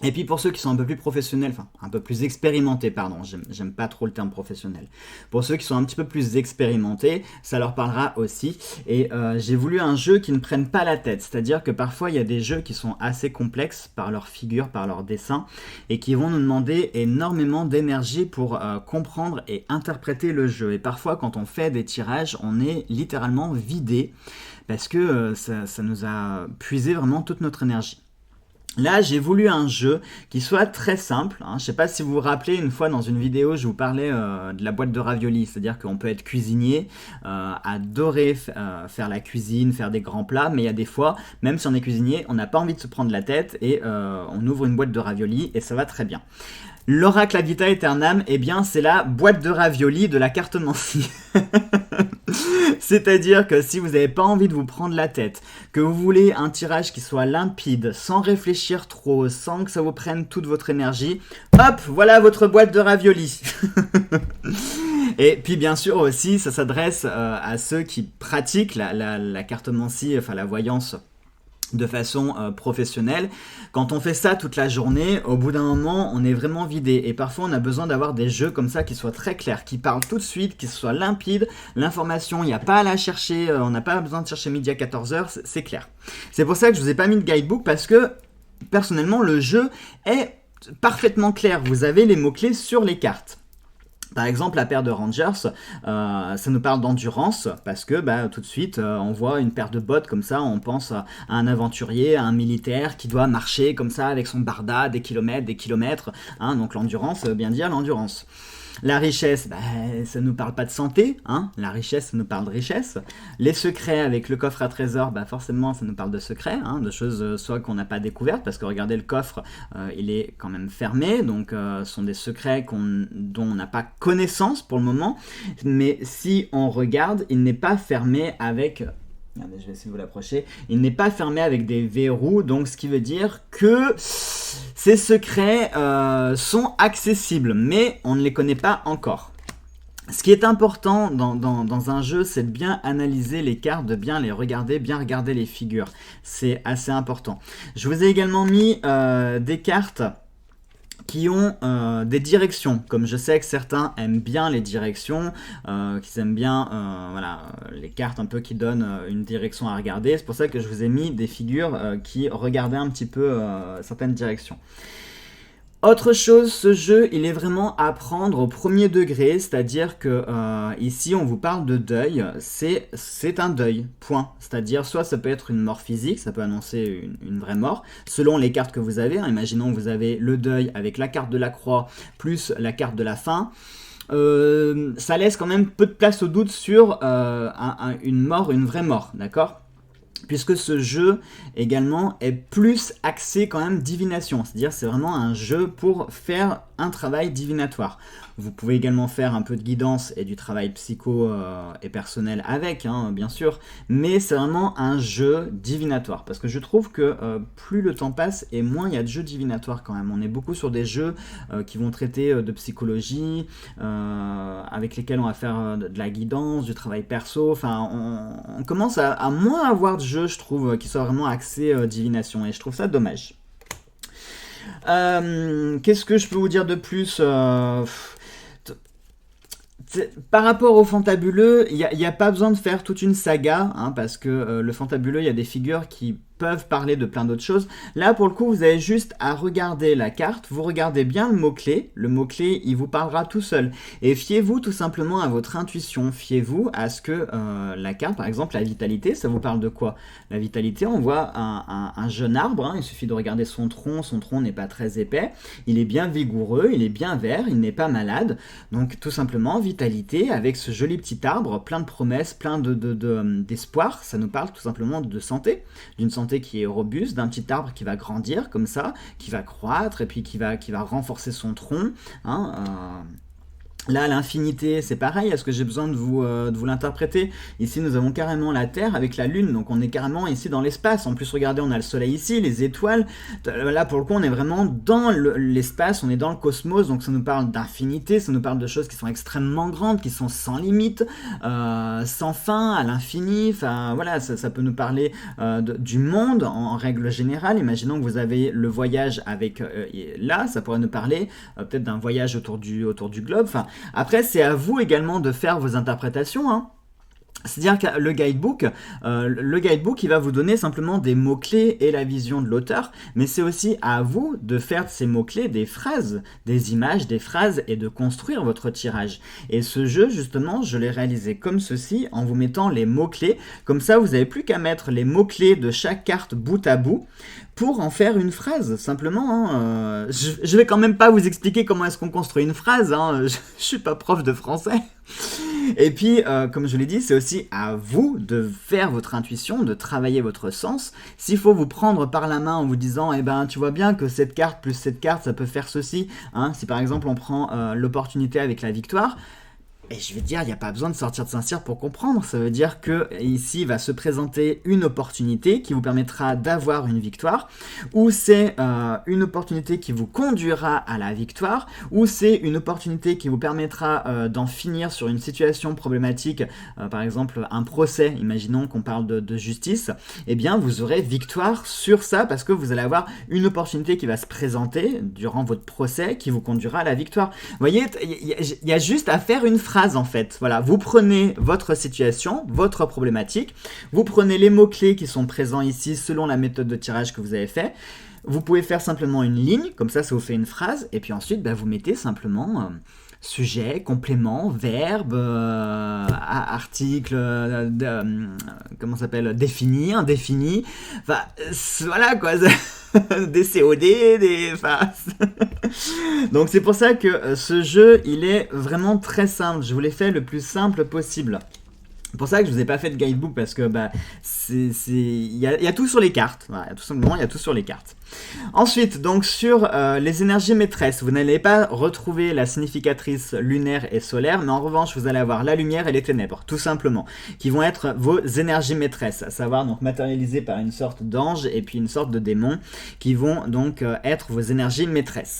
Et puis pour ceux qui sont un peu plus professionnels, enfin un peu plus expérimentés, pardon, j'aime pas trop le terme professionnel. Pour ceux qui sont un petit peu plus expérimentés, ça leur parlera aussi. Et j'ai voulu un jeu qui ne prenne pas la tête, c'est-à-dire que parfois il y a des jeux qui sont assez complexes par leur figure, par leur dessin, et qui vont nous demander énormément d'énergie pour comprendre et interpréter le jeu. Et parfois quand on fait des tirages, on est littéralement vidé, parce que ça nous a puisé vraiment toute notre énergie. Là, j'ai voulu un jeu qui soit très simple. Hein. Je ne sais pas si vous vous rappelez, une fois dans une vidéo, je vous parlais de la boîte de raviolis. C'est-à-dire qu'on peut être cuisinier, adorer faire la cuisine, faire des grands plats. Mais il y a des fois, même si on est cuisinier, on n'a pas envie de se prendre la tête et on ouvre une boîte de raviolis et ça va très bien. L'oracle Ad Vitam Aeternam, eh bien, c'est la boîte de raviolis de la cartomancie. C'est-à-dire que si vous n'avez pas envie de vous prendre la tête, que vous voulez un tirage qui soit limpide, sans réfléchir trop, sans que ça vous prenne toute votre énergie, hop, voilà votre boîte de raviolis. Et puis bien sûr aussi, ça s'adresse à ceux qui pratiquent la cartomancie, enfin la voyance, de façon professionnelle. Quand on fait ça toute la journée, au bout d'un moment, on est vraiment vidé. Et parfois, on a besoin d'avoir des jeux comme ça qui soient très clairs, qui parlent tout de suite, qui soient limpides. L'information, il n'y a pas à la chercher, on n'a pas besoin de chercher midi à 14h, c'est clair. C'est pour ça que je vous ai pas mis de guidebook, parce que, personnellement, le jeu est parfaitement clair. Vous avez les mots-clés sur les cartes. Par exemple, la paire de Rangers, ça nous parle d'endurance, parce que tout de suite, on voit une paire de bottes comme ça, on pense à un aventurier, à un militaire qui doit marcher comme ça avec son barda, des kilomètres, hein, donc l'endurance, ça veut bien dire l'endurance. La richesse, ça ne nous parle pas de santé, hein. La richesse, ça nous parle de richesse. Les secrets avec le coffre à trésor, forcément, ça nous parle de secrets, hein, de choses soit qu'on n'a pas découvertes, parce que regardez, le coffre, il est quand même fermé, donc ce sont des secrets dont on n'a pas connaissance pour le moment, mais si on regarde, il n'est pas fermé avec... Regardez, je vais essayer de vous l'approcher. Il n'est pas fermé avec des verrous, donc ce qui veut dire que ces secrets sont accessibles, mais on ne les connaît pas encore. Ce qui est important dans un jeu, c'est de bien analyser les cartes, de bien les regarder, bien regarder les figures. C'est assez important. Je vous ai également mis des cartes qui ont des directions, comme je sais que certains aiment bien les directions, qu'ils aiment bien les cartes un peu qui donnent une direction à regarder. C'est pour ça que je vous ai mis des figures qui regardaient un petit peu certaines directions. Autre chose, ce jeu, il est vraiment à prendre au premier degré, c'est-à-dire que ici, on vous parle de deuil, c'est un deuil, point. C'est-à-dire, soit ça peut être une mort physique, ça peut annoncer une vraie mort, selon les cartes que vous avez. Hein. Imaginons que vous avez le deuil avec la carte de la croix, plus la carte de la fin. Ça laisse quand même peu de place au doute sur une mort, une vraie mort, d'accord ? Puisque ce jeu également est plus axé quand même divination, c'est-à-dire c'est vraiment un jeu pour faire un travail divinatoire. Vous pouvez également faire un peu de guidance et du travail psycho et personnel avec, hein, bien sûr, mais c'est vraiment un jeu divinatoire, parce que je trouve que plus le temps passe et moins il y a de jeux divinatoires quand même. On est beaucoup sur des jeux qui vont traiter de psychologie, avec lesquels on va faire de la guidance, du travail perso, enfin on commence à moins avoir de jeux, je trouve, qui soient vraiment axés divination, et je trouve ça dommage. Qu'est-ce que je peux vous dire de plus par rapport au fantabuleux, il n'y a pas besoin de faire toute une saga, hein, parce que le fantabuleux, il y a des figures qui peuvent parler de plein d'autres choses. Là, pour le coup, vous avez juste à regarder la carte, vous regardez bien le mot-clé, il vous parlera tout seul. Et fiez-vous tout simplement à votre intuition, fiez-vous à ce que la carte, par exemple, la vitalité, ça vous parle de quoi? La vitalité, on voit un jeune arbre, hein, il suffit de regarder son tronc n'est pas très épais, il est bien vigoureux, il est bien vert, il n'est pas malade, donc tout simplement, vitalité, avec ce joli petit arbre, plein de promesses, plein d'espoir, ça nous parle tout simplement de santé, d'une santé qui est robuste, d'un petit arbre qui va grandir comme ça, qui va croître et puis qui va renforcer son tronc, hein, Là, l'infinité, c'est pareil, est-ce que j'ai besoin de vous l'interpréter? Ici, nous avons carrément la Terre avec la Lune, donc on est carrément ici dans l'espace. En plus, regardez, on a le Soleil ici, les étoiles. Là, pour le coup, on est vraiment dans l'espace, on est dans le cosmos, donc ça nous parle d'infinité, ça nous parle de choses qui sont extrêmement grandes, qui sont sans limite, sans fin, à l'infini. Enfin, voilà, ça peut nous parler du monde en règle générale. Imaginons que vous avez le voyage avec... là, ça pourrait nous parler peut-être d'un voyage autour du globe. Enfin, après, c'est à vous également de faire vos interprétations, hein. C'est-à-dire que le guidebook, il va vous donner simplement des mots-clés et la vision de l'auteur, mais c'est aussi à vous de faire de ces mots-clés des phrases, des images, des phrases, et de construire votre tirage. Et ce jeu, justement, je l'ai réalisé comme ceci, en vous mettant les mots-clés. Comme ça, vous n'avez plus qu'à mettre les mots-clés de chaque carte bout à bout pour en faire une phrase, simplement. Hein. Je vais quand même pas vous expliquer comment est-ce qu'on construit une phrase, hein. Je suis pas prof de français. Et puis, comme je l'ai dit, c'est aussi à vous de faire votre intuition, de travailler votre sens. S'il faut vous prendre par la main en vous disant, eh ben, tu vois bien que cette carte plus cette carte, ça peut faire ceci. Hein. Si par exemple on prend l'opportunité avec la victoire, et je vais te dire, il n'y a pas besoin de sortir de Saint-Cyr pour comprendre. Ça veut dire que ici va se présenter une opportunité qui vous permettra d'avoir une victoire, ou c'est une opportunité qui vous conduira à la victoire, ou c'est une opportunité qui vous permettra d'en finir sur une situation problématique, par exemple un procès, imaginons qu'on parle de justice, eh bien vous aurez victoire sur ça parce que vous allez avoir une opportunité qui va se présenter durant votre procès qui vous conduira à la victoire. Vous voyez, il y a juste à faire une phrase en fait. Voilà, vous prenez votre situation, votre problématique, vous prenez les mots-clés qui sont présents ici selon la méthode de tirage que vous avez fait. Vous pouvez faire simplement une ligne, comme ça vous fait une phrase, et puis ensuite vous mettez simplement sujet, complément, verbe, article, comment ça s'appelle, défini, indéfini, enfin, voilà quoi, des COD, enfin... Donc c'est pour ça que ce jeu, il est vraiment très simple, je vous l'ai fait le plus simple possible. C'est pour ça que je vous ai pas fait de guidebook parce que bah il y a tout sur les cartes. Voilà, tout simplement il y a tout sur les cartes. Ensuite donc sur les énergies maîtresses, vous n'allez pas retrouver la significatrice lunaire et solaire, mais en revanche vous allez avoir la lumière et les ténèbres, tout simplement, qui vont être vos énergies maîtresses, à savoir donc matérialisées par une sorte d'ange et puis une sorte de démon, qui vont donc être vos énergies maîtresses.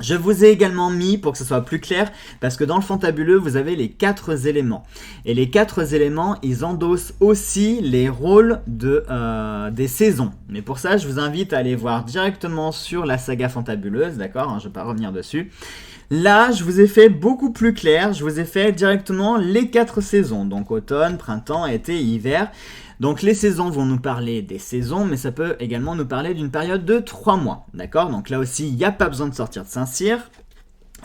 Je vous ai également mis, pour que ce soit plus clair, parce que dans le fantabuleux, vous avez les 4 éléments. Et les 4 éléments, ils endossent aussi les rôles des saisons. Mais pour ça, je vous invite à aller voir directement sur la saga fantabuleuse, d'accord, hein, je ne vais pas revenir dessus. Là, je vous ai fait beaucoup plus clair, je vous ai fait directement les 4 saisons, donc automne, printemps, été, hiver. Donc les saisons vont nous parler des saisons, mais ça peut également nous parler d'une période de 3 mois, d'accord? Donc là aussi, il n'y a pas besoin de sortir de Saint-Cyr.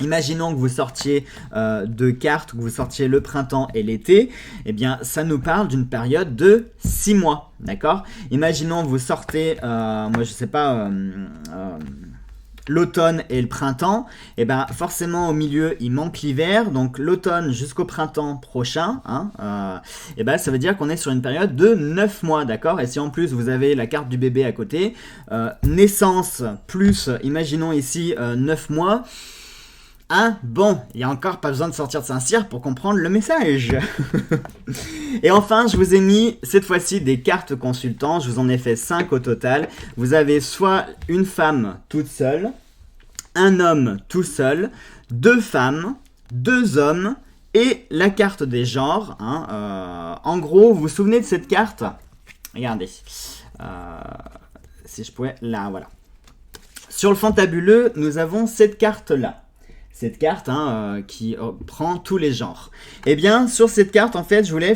Imaginons que vous sortiez 2 cartes, que vous sortiez le printemps et l'été, eh bien ça nous parle d'une période de 6 mois, d'accord? Imaginons que vous sortez, moi je sais pas... l'automne et le printemps, et ben forcément au milieu il manque l'hiver, donc l'automne jusqu'au printemps prochain, hein, et ben ça veut dire qu'on est sur une période de 9 mois, d'accord? Et si en plus vous avez la carte du bébé à côté, naissance plus, imaginons ici 9 mois, hein, bon, il n'y a encore pas besoin de sortir de Saint-Cyr pour comprendre le message. Et enfin, je vous ai mis cette fois-ci des cartes consultants, je vous en ai fait 5 au total. Vous avez soit une femme toute seule, un homme tout seul, 2 femmes, 2 hommes et la carte des genres. Hein, en gros, vous vous souvenez de cette carte? Regardez, si je pouvais, là, voilà. Sur le fantabuleux, nous avons cette carte-là. Cette carte hein, qui prend tous les genres. Et bien, sur cette carte, en fait, je voulais,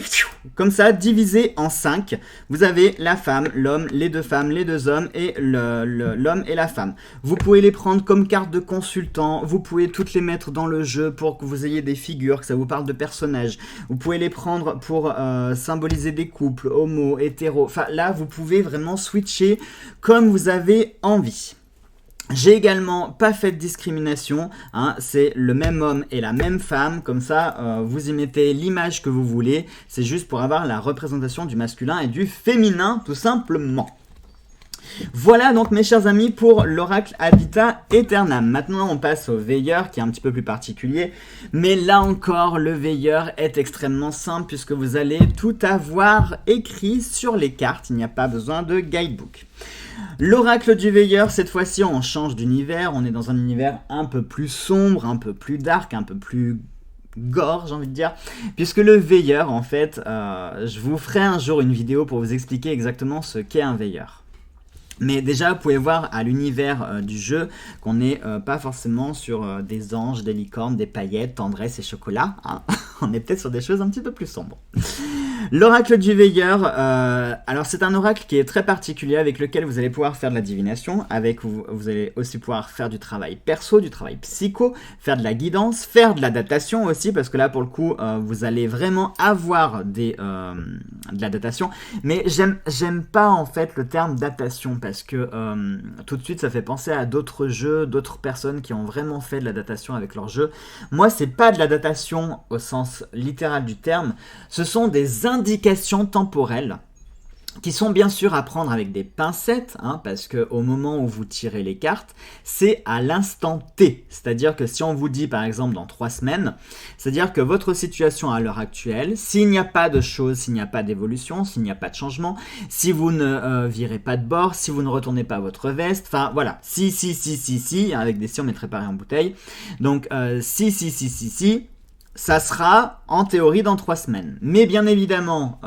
comme ça, diviser en 5. Vous avez la femme, l'homme, les 2 femmes, les 2 hommes et l'homme et la femme. Vous pouvez les prendre comme carte de consultant. Vous pouvez toutes les mettre dans le jeu pour que vous ayez des figures, que ça vous parle de personnages. Vous pouvez les prendre pour symboliser des couples, homo, hétéro. Enfin, là, vous pouvez vraiment switcher comme vous avez envie. J'ai également pas fait de discrimination, hein, c'est le même homme et la même femme, comme ça vous y mettez l'image que vous voulez, c'est juste pour avoir la représentation du masculin et du féminin tout simplement. Voilà donc mes chers amis pour l'oracle Ad-Vitam Aeternam. Maintenant on passe au veilleur qui est un petit peu plus particulier, mais là encore le veilleur est extrêmement simple puisque vous allez tout avoir écrit sur les cartes, il n'y a pas besoin de guidebook. L'oracle du veilleur, cette fois-ci on change d'univers, on est dans un univers un peu plus sombre, un peu plus dark, un peu plus gore j'ai envie de dire, puisque le veilleur en fait, je vous ferai un jour une vidéo pour vous expliquer exactement ce qu'est un veilleur. Mais déjà, vous pouvez voir à l'univers du jeu qu'on n'est pas forcément sur des anges, des licornes, des paillettes, tendresse et chocolat. Hein. On est peut-être sur des choses un petit peu plus sombres. L'oracle du veilleur, alors c'est un oracle qui est très particulier avec lequel vous allez pouvoir faire de la divination, avec vous allez aussi pouvoir faire du travail perso, du travail psycho, faire de la guidance, faire de la datation aussi, parce que là pour le coup vous allez vraiment avoir de la datation, mais j'aime pas en fait le terme datation, parce que tout de suite ça fait penser à d'autres jeux, d'autres personnes qui ont vraiment fait de la datation avec leurs jeux. Moi c'est pas de la datation au sens littéral du terme, ce sont des indications temporelles qui sont bien sûr à prendre avec des pincettes, hein, parce qu'au moment où vous tirez les cartes, c'est à l'instant T. C'est-à-dire que si on vous dit par exemple dans 3 semaines, c'est-à-dire que votre situation à l'heure actuelle, s'il n'y a pas de choses, s'il n'y a pas d'évolution, s'il n'y a pas de changement, si vous ne virez pas de bord, si vous ne retournez pas votre veste, enfin voilà, si, avec des si on mettrait pareil en bouteille, donc si, ça sera en théorie dans 3 semaines. Mais bien évidemment,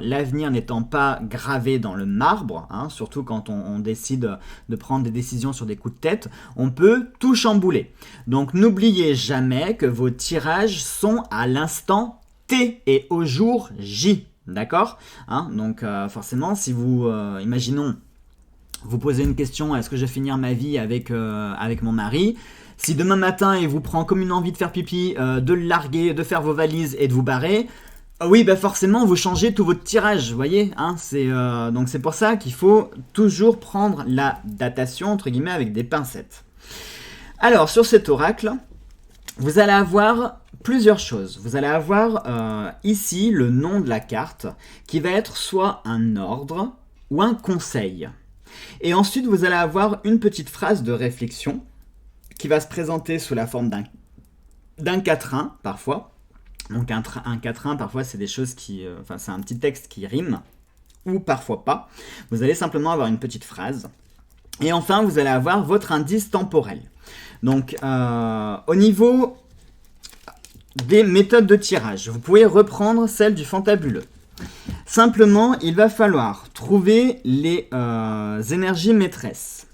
l'avenir n'étant pas gravé dans le marbre, hein, surtout quand on décide de prendre des décisions sur des coups de tête, on peut tout chambouler. Donc n'oubliez jamais que vos tirages sont à l'instant T et au jour J. D'accord, hein, donc forcément, si vous, imaginons, vous posez une question, est-ce que je vais finir ma vie avec mon mari ? Si demain matin il vous prend comme une envie de faire pipi, de le larguer, de faire vos valises et de vous barrer, oui, bah forcément vous changez tout votre tirage, vous voyez, hein, donc c'est pour ça qu'il faut toujours prendre la datation entre guillemets avec des pincettes. Alors sur cet oracle, vous allez avoir plusieurs choses. Vous allez avoir ici le nom de la carte qui va être soit un ordre ou un conseil. Et ensuite vous allez avoir une petite phrase de réflexion qui va se présenter sous la forme d'un quatrain, parfois. Donc un quatrain, parfois, c'est des choses qui... c'est un petit texte qui rime, ou parfois pas. Vous allez simplement avoir une petite phrase. Et enfin, vous allez avoir votre indice temporel. Donc, au niveau des méthodes de tirage, vous pouvez reprendre celle du fantabuleux. Simplement, il va falloir trouver les énergies maîtresses.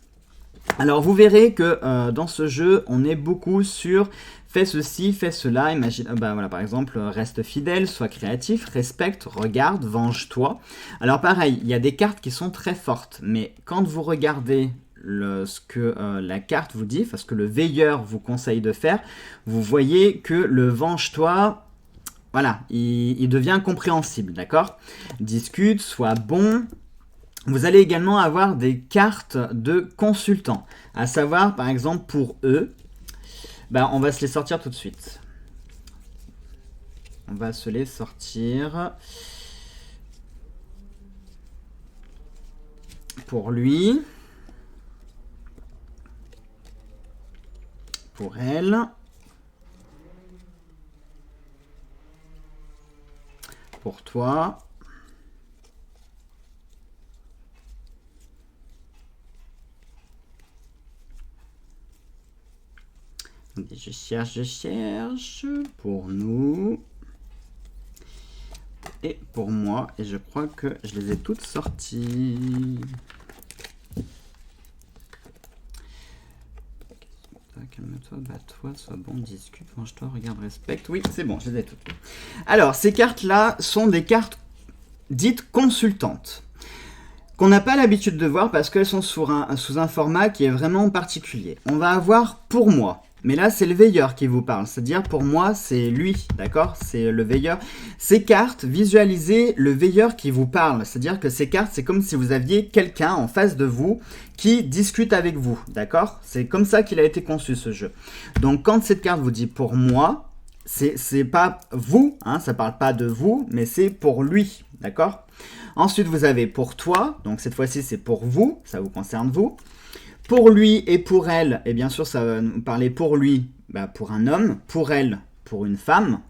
Alors vous verrez que dans ce jeu, on est beaucoup sur fais ceci, fais cela, imagine, voilà, par exemple, reste fidèle, sois créatif, respecte, regarde, venge-toi. Alors pareil, il y a des cartes qui sont très fortes, mais quand vous regardez ce que la carte vous dit, ce que le veilleur vous conseille de faire, vous voyez que le venge-toi, voilà, il devient compréhensible, d'accord? Discute, sois bon. Vous allez également avoir des cartes de consultants, à savoir par exemple pour eux, on va se les sortir tout de suite. On va se les sortir. Pour lui. Pour elle. Pour toi. Je cherche pour nous et pour moi, et je crois que je les ai toutes sorties. Calme-toi, bats-toi, sois bon, discute, mange-toi, regarde, respecte. Oui, c'est bon, je les ai toutes. Alors, ces cartes-là sont des cartes dites consultantes, qu'on n'a pas l'habitude de voir parce qu'elles sont sous un format qui est vraiment particulier. On va avoir pour moi. Mais là, c'est le veilleur qui vous parle. C'est-à-dire, pour moi, c'est lui, d'accord? C'est le veilleur. Ces cartes, visualisez le veilleur qui vous parle. C'est-à-dire que ces cartes, c'est comme si vous aviez quelqu'un en face de vous qui discute avec vous, d'accord? C'est comme ça qu'il a été conçu, ce jeu. Donc, quand cette carte vous dit « pour moi », c'est pas vous, hein, ça parle pas de vous, mais c'est pour lui, d'accord? Ensuite, vous avez « pour toi », donc cette fois-ci, c'est pour vous, ça vous concerne vous. Pour lui et pour elle, et bien sûr ça va nous parler pour lui, pour un homme, pour elle, pour une femme.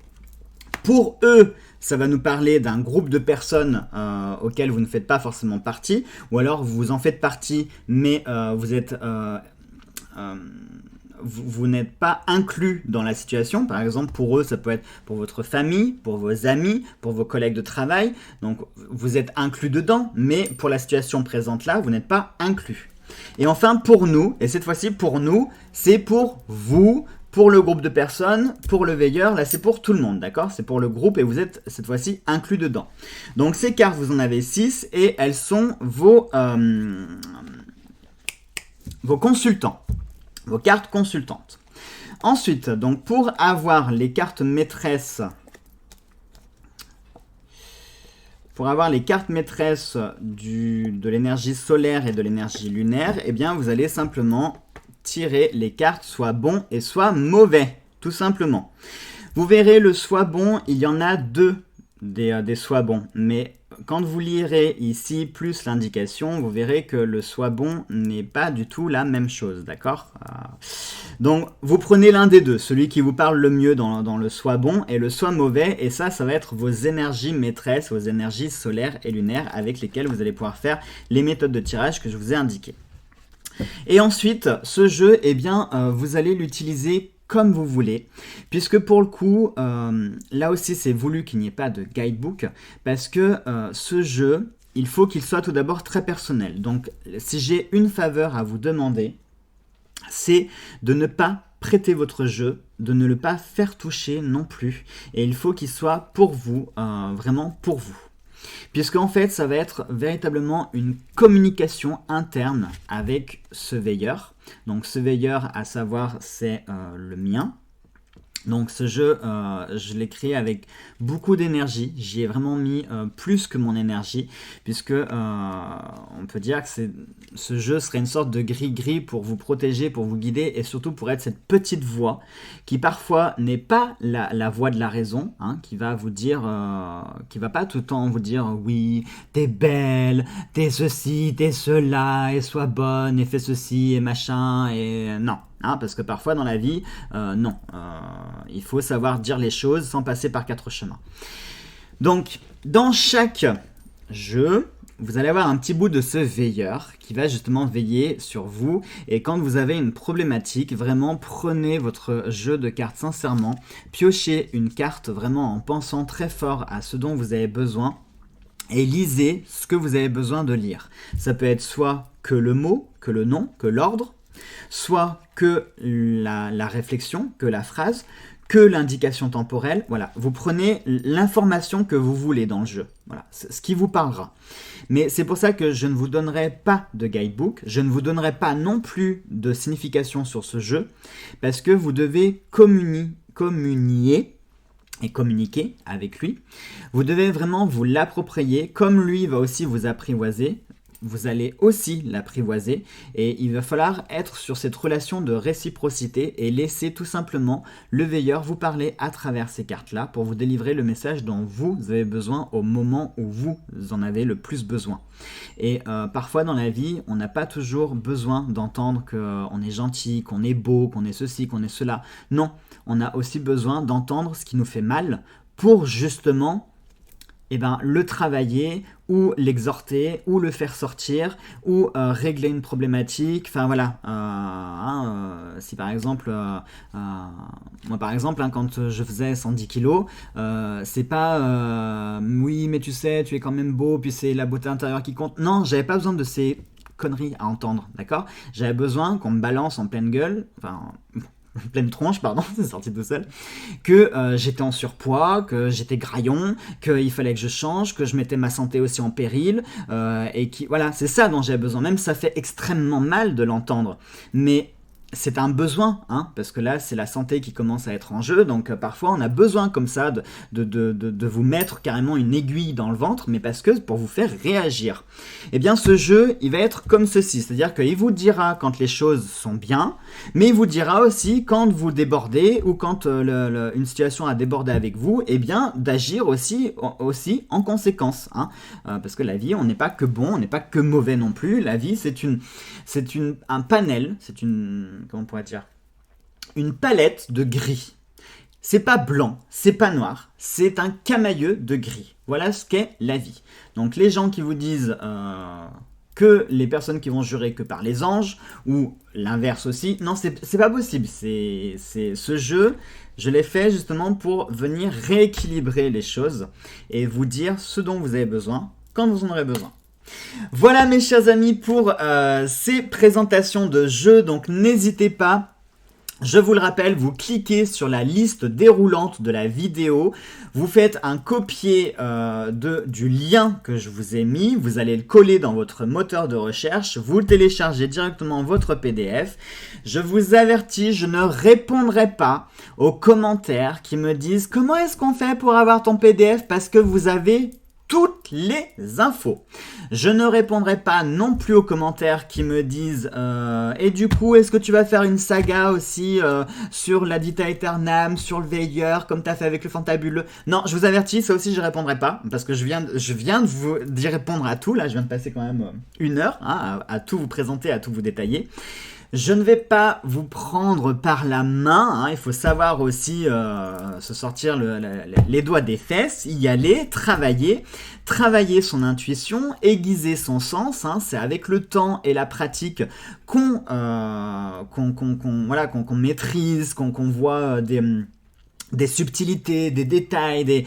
Pour eux, ça va nous parler d'un groupe de personnes auxquelles vous ne faites pas forcément partie, ou alors vous en faites partie, mais vous n'êtes pas inclus dans la situation. Par exemple, pour eux, ça peut être pour votre famille, pour vos amis, pour vos collègues de travail. Donc, vous êtes inclus dedans, mais pour la situation présente là, vous n'êtes pas inclus. Et enfin, pour nous, et cette fois-ci, pour nous, c'est pour vous, pour le groupe de personnes, pour le veilleur, là c'est pour tout le monde, d'accord? C'est pour le groupe et vous êtes cette fois-ci inclus dedans. Donc ces cartes, vous en avez 6 et elles sont vos consultants, vos cartes consultantes. Ensuite, donc pour avoir les cartes maîtresses, de l'énergie solaire et de l'énergie lunaire, eh bien, vous allez simplement tirer les cartes soit bon et soit mauvais, tout simplement. Vous verrez, le soit bon, il y en a deux des soit bons, mais quand vous lirez ici plus l'indication, vous verrez que le soit bon n'est pas du tout la même chose, d'accord? Donc, vous prenez l'un des deux, celui qui vous parle le mieux dans le soit bon et le soit mauvais, et ça va être vos énergies maîtresses, vos énergies solaires et lunaires avec lesquelles vous allez pouvoir faire les méthodes de tirage que je vous ai indiquées. Et ensuite, ce jeu, eh bien, vous allez l'utiliser comme vous voulez, puisque pour le coup, là aussi c'est voulu qu'il n'y ait pas de guidebook, parce que ce jeu, il faut qu'il soit tout d'abord très personnel. Donc si j'ai une faveur à vous demander, c'est de ne pas prêter votre jeu, de ne le pas faire toucher non plus, et il faut qu'il soit pour vous, vraiment pour vous. Puisqu'en fait, ça va être véritablement une communication interne avec ce veilleur. Donc ce veilleur, à savoir, c'est le mien. Donc ce jeu, je l'ai créé avec beaucoup d'énergie, j'y ai vraiment mis plus que mon énergie, puisque on peut dire que ce jeu serait une sorte de gris-gris pour vous protéger, pour vous guider, et surtout pour être cette petite voix qui parfois n'est pas la voix de la raison, hein, qui va vous dire, qui va pas tout le temps vous dire oui, t'es belle, t'es ceci, t'es cela, et sois bonne, et fais ceci, et machin, et non. Hein, parce que parfois dans la vie, non, il faut savoir dire les choses sans passer par 4 chemins. Donc, dans chaque jeu, vous allez avoir un petit bout de ce veilleur qui va justement veiller sur vous. Et quand vous avez une problématique, vraiment prenez votre jeu de cartes sincèrement, piochez une carte vraiment en pensant très fort à ce dont vous avez besoin. Et lisez ce que vous avez besoin de lire. Ça peut être soit que le mot, que le nom, que l'ordre, soit que la réflexion, que la phrase, que l'indication temporelle. Voilà, vous prenez l'information que vous voulez dans le jeu. Voilà, c'est ce qui vous parlera. Mais c'est pour ça que je ne vous donnerai pas de guidebook, je ne vous donnerai pas non plus de signification sur ce jeu, parce que vous devez communier et communiquer avec lui. Vous devez vraiment vous l'approprier, comme lui va aussi vous apprivoiser. Vous allez aussi l'apprivoiser et il va falloir être sur cette relation de réciprocité et laisser tout simplement le veilleur vous parler à travers ces cartes-là pour vous délivrer le message dont vous avez besoin au moment où vous en avez le plus besoin. Et parfois dans la vie, on n'a pas toujours besoin d'entendre qu'on est gentil, qu'on est beau, qu'on est ceci, qu'on est cela. Non, on a aussi besoin d'entendre ce qui nous fait mal pour justement le travailler ou l'exhorter ou le faire sortir ou régler une problématique. Enfin voilà, si par exemple, moi par exemple, quand je faisais 110 kilos, c'est pas oui mais tu sais, tu es quand même beau, puis c'est la beauté intérieure qui compte. Non, j'avais pas besoin de ces conneries à entendre, d'accord? J'avais besoin qu'on me balance en pleine gueule, pleine tronche, pardon, c'est sorti tout seul, que j'étais en surpoids, que j'étais graillon, qu'il fallait que je change, que je mettais ma santé aussi en péril, et voilà, c'est ça dont j'ai besoin. Même ça fait extrêmement mal de l'entendre, mais c'est un besoin, hein, parce que là, c'est la santé qui commence à être en jeu, donc parfois on a besoin comme ça de vous mettre carrément une aiguille dans le ventre, mais parce que pour vous faire réagir. Eh bien, ce jeu, il va être comme ceci, c'est-à-dire qu'il vous dira quand les choses sont bien, mais il vous dira aussi quand vous débordez ou quand une situation a débordé avec vous, eh bien, d'agir aussi en conséquence, hein, parce que la vie, on n'est pas que bon, on n'est pas que mauvais non plus, la vie, c'est un panel, c'est comment on pourrait dire, une palette de gris. C'est pas blanc, c'est pas noir, c'est un camailleux de gris. Voilà ce qu'est la vie. Donc les gens qui vous disent que les personnes qui vont jurer que par les anges, ou l'inverse aussi, non, c'est pas possible. C'est ce jeu, je l'ai fait justement pour venir rééquilibrer les choses et vous dire ce dont vous avez besoin quand vous en aurez besoin. Voilà mes chers amis pour ces présentations de jeux, donc n'hésitez pas, je vous le rappelle, vous cliquez sur la liste déroulante de la vidéo, vous faites un copier du lien que je vous ai mis, vous allez le coller dans votre moteur de recherche, vous téléchargez directement votre PDF. Je vous avertis, je ne répondrai pas aux commentaires qui me disent « Comment est-ce qu'on fait pour avoir ton PDF parce que vous avez toutes les infos ?» Je ne répondrai pas non plus aux commentaires qui me disent et du coup, est-ce que tu vas faire une saga aussi sur la Vita Aeternam, sur le Veilleur, comme tu as fait avec le Fantabuleux? Non, je vous avertis, ça aussi je répondrai pas, parce que je viens de vous d'y répondre à tout. Là, je viens de passer quand même 1 heure à tout vous présenter, à tout vous détailler. Je ne vais pas vous prendre par la main, hein, il faut savoir aussi se sortir les doigts des fesses, y aller, travailler son intuition, aiguiser son sens, hein, c'est avec le temps et la pratique qu'on maîtrise, qu'on voit des subtilités, des détails,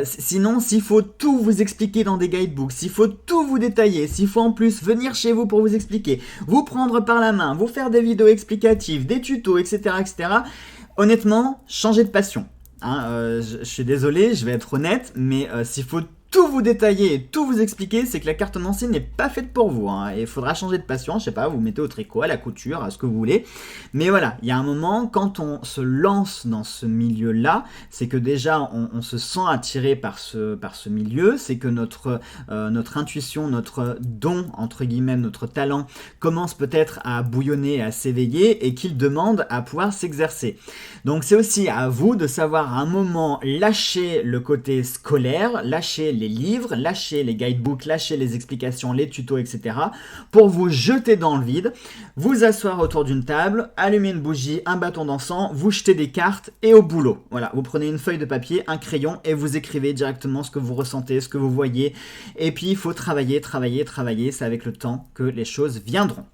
sinon s'il faut tout vous expliquer dans des guidebooks, s'il faut tout vous détailler, s'il faut en plus venir chez vous pour vous expliquer, vous prendre par la main, vous faire des vidéos explicatives, des tutos, etc., honnêtement, changez de passion. Hein, je suis désolé, je vais être honnête, mais s'il faut tout vous détailler et tout vous expliquer, c'est que la cartomancie n'est pas faite pour vous. Hein. Et il faudra changer de passion, je sais pas, vous mettez au tricot, à la couture, à ce que vous voulez. Mais voilà, il y a un moment, quand on se lance dans ce milieu-là, c'est que déjà on se sent attiré par ce milieu, c'est que notre intuition, notre don, entre guillemets, notre talent, commence peut-être à bouillonner, à s'éveiller et qu'il demande à pouvoir s'exercer. Donc c'est aussi à vous de savoir à un moment lâcher le côté scolaire, lâcher les livres, lâcher les guidebooks, lâcher les explications, les tutos, etc. pour vous jeter dans le vide, vous asseoir autour d'une table, allumer une bougie, un bâton d'encens, vous jetez des cartes et au boulot. Voilà, vous prenez une feuille de papier, un crayon et vous écrivez directement ce que vous ressentez, ce que vous voyez. Et puis il faut travailler, travailler, travailler, c'est avec le temps que les choses viendront.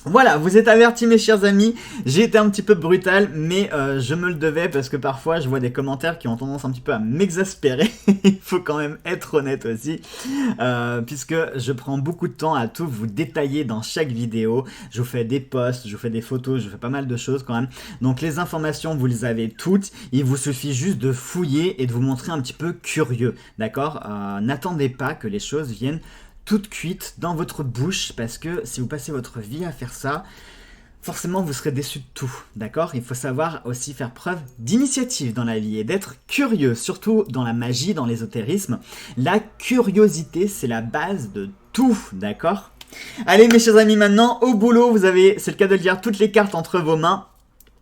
Voilà, vous êtes avertis mes chers amis, j'ai été un petit peu brutal, mais je me le devais parce que parfois je vois des commentaires qui ont tendance un petit peu à m'exaspérer, il faut quand même être honnête aussi, puisque je prends beaucoup de temps à tout vous détailler dans chaque vidéo, je vous fais des posts, je vous fais des photos, je vous fais pas mal de choses quand même, donc les informations vous les avez toutes, il vous suffit juste de fouiller et de vous montrer un petit peu curieux, d'accord? N'attendez pas que les choses viennent toute cuite dans votre bouche, parce que si vous passez votre vie à faire ça, forcément vous serez déçu de tout, d'accord? Il faut savoir aussi faire preuve d'initiative dans la vie et d'être curieux, surtout dans la magie, dans l'ésotérisme. La curiosité, c'est la base de tout, d'accord? Allez mes chers amis, maintenant au boulot, vous avez, c'est le cas de le dire, toutes les cartes entre vos mains.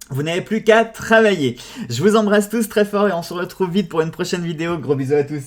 Vous n'avez plus qu'à travailler. Je vous embrasse tous très fort et on se retrouve vite pour une prochaine vidéo. Gros bisous à tous.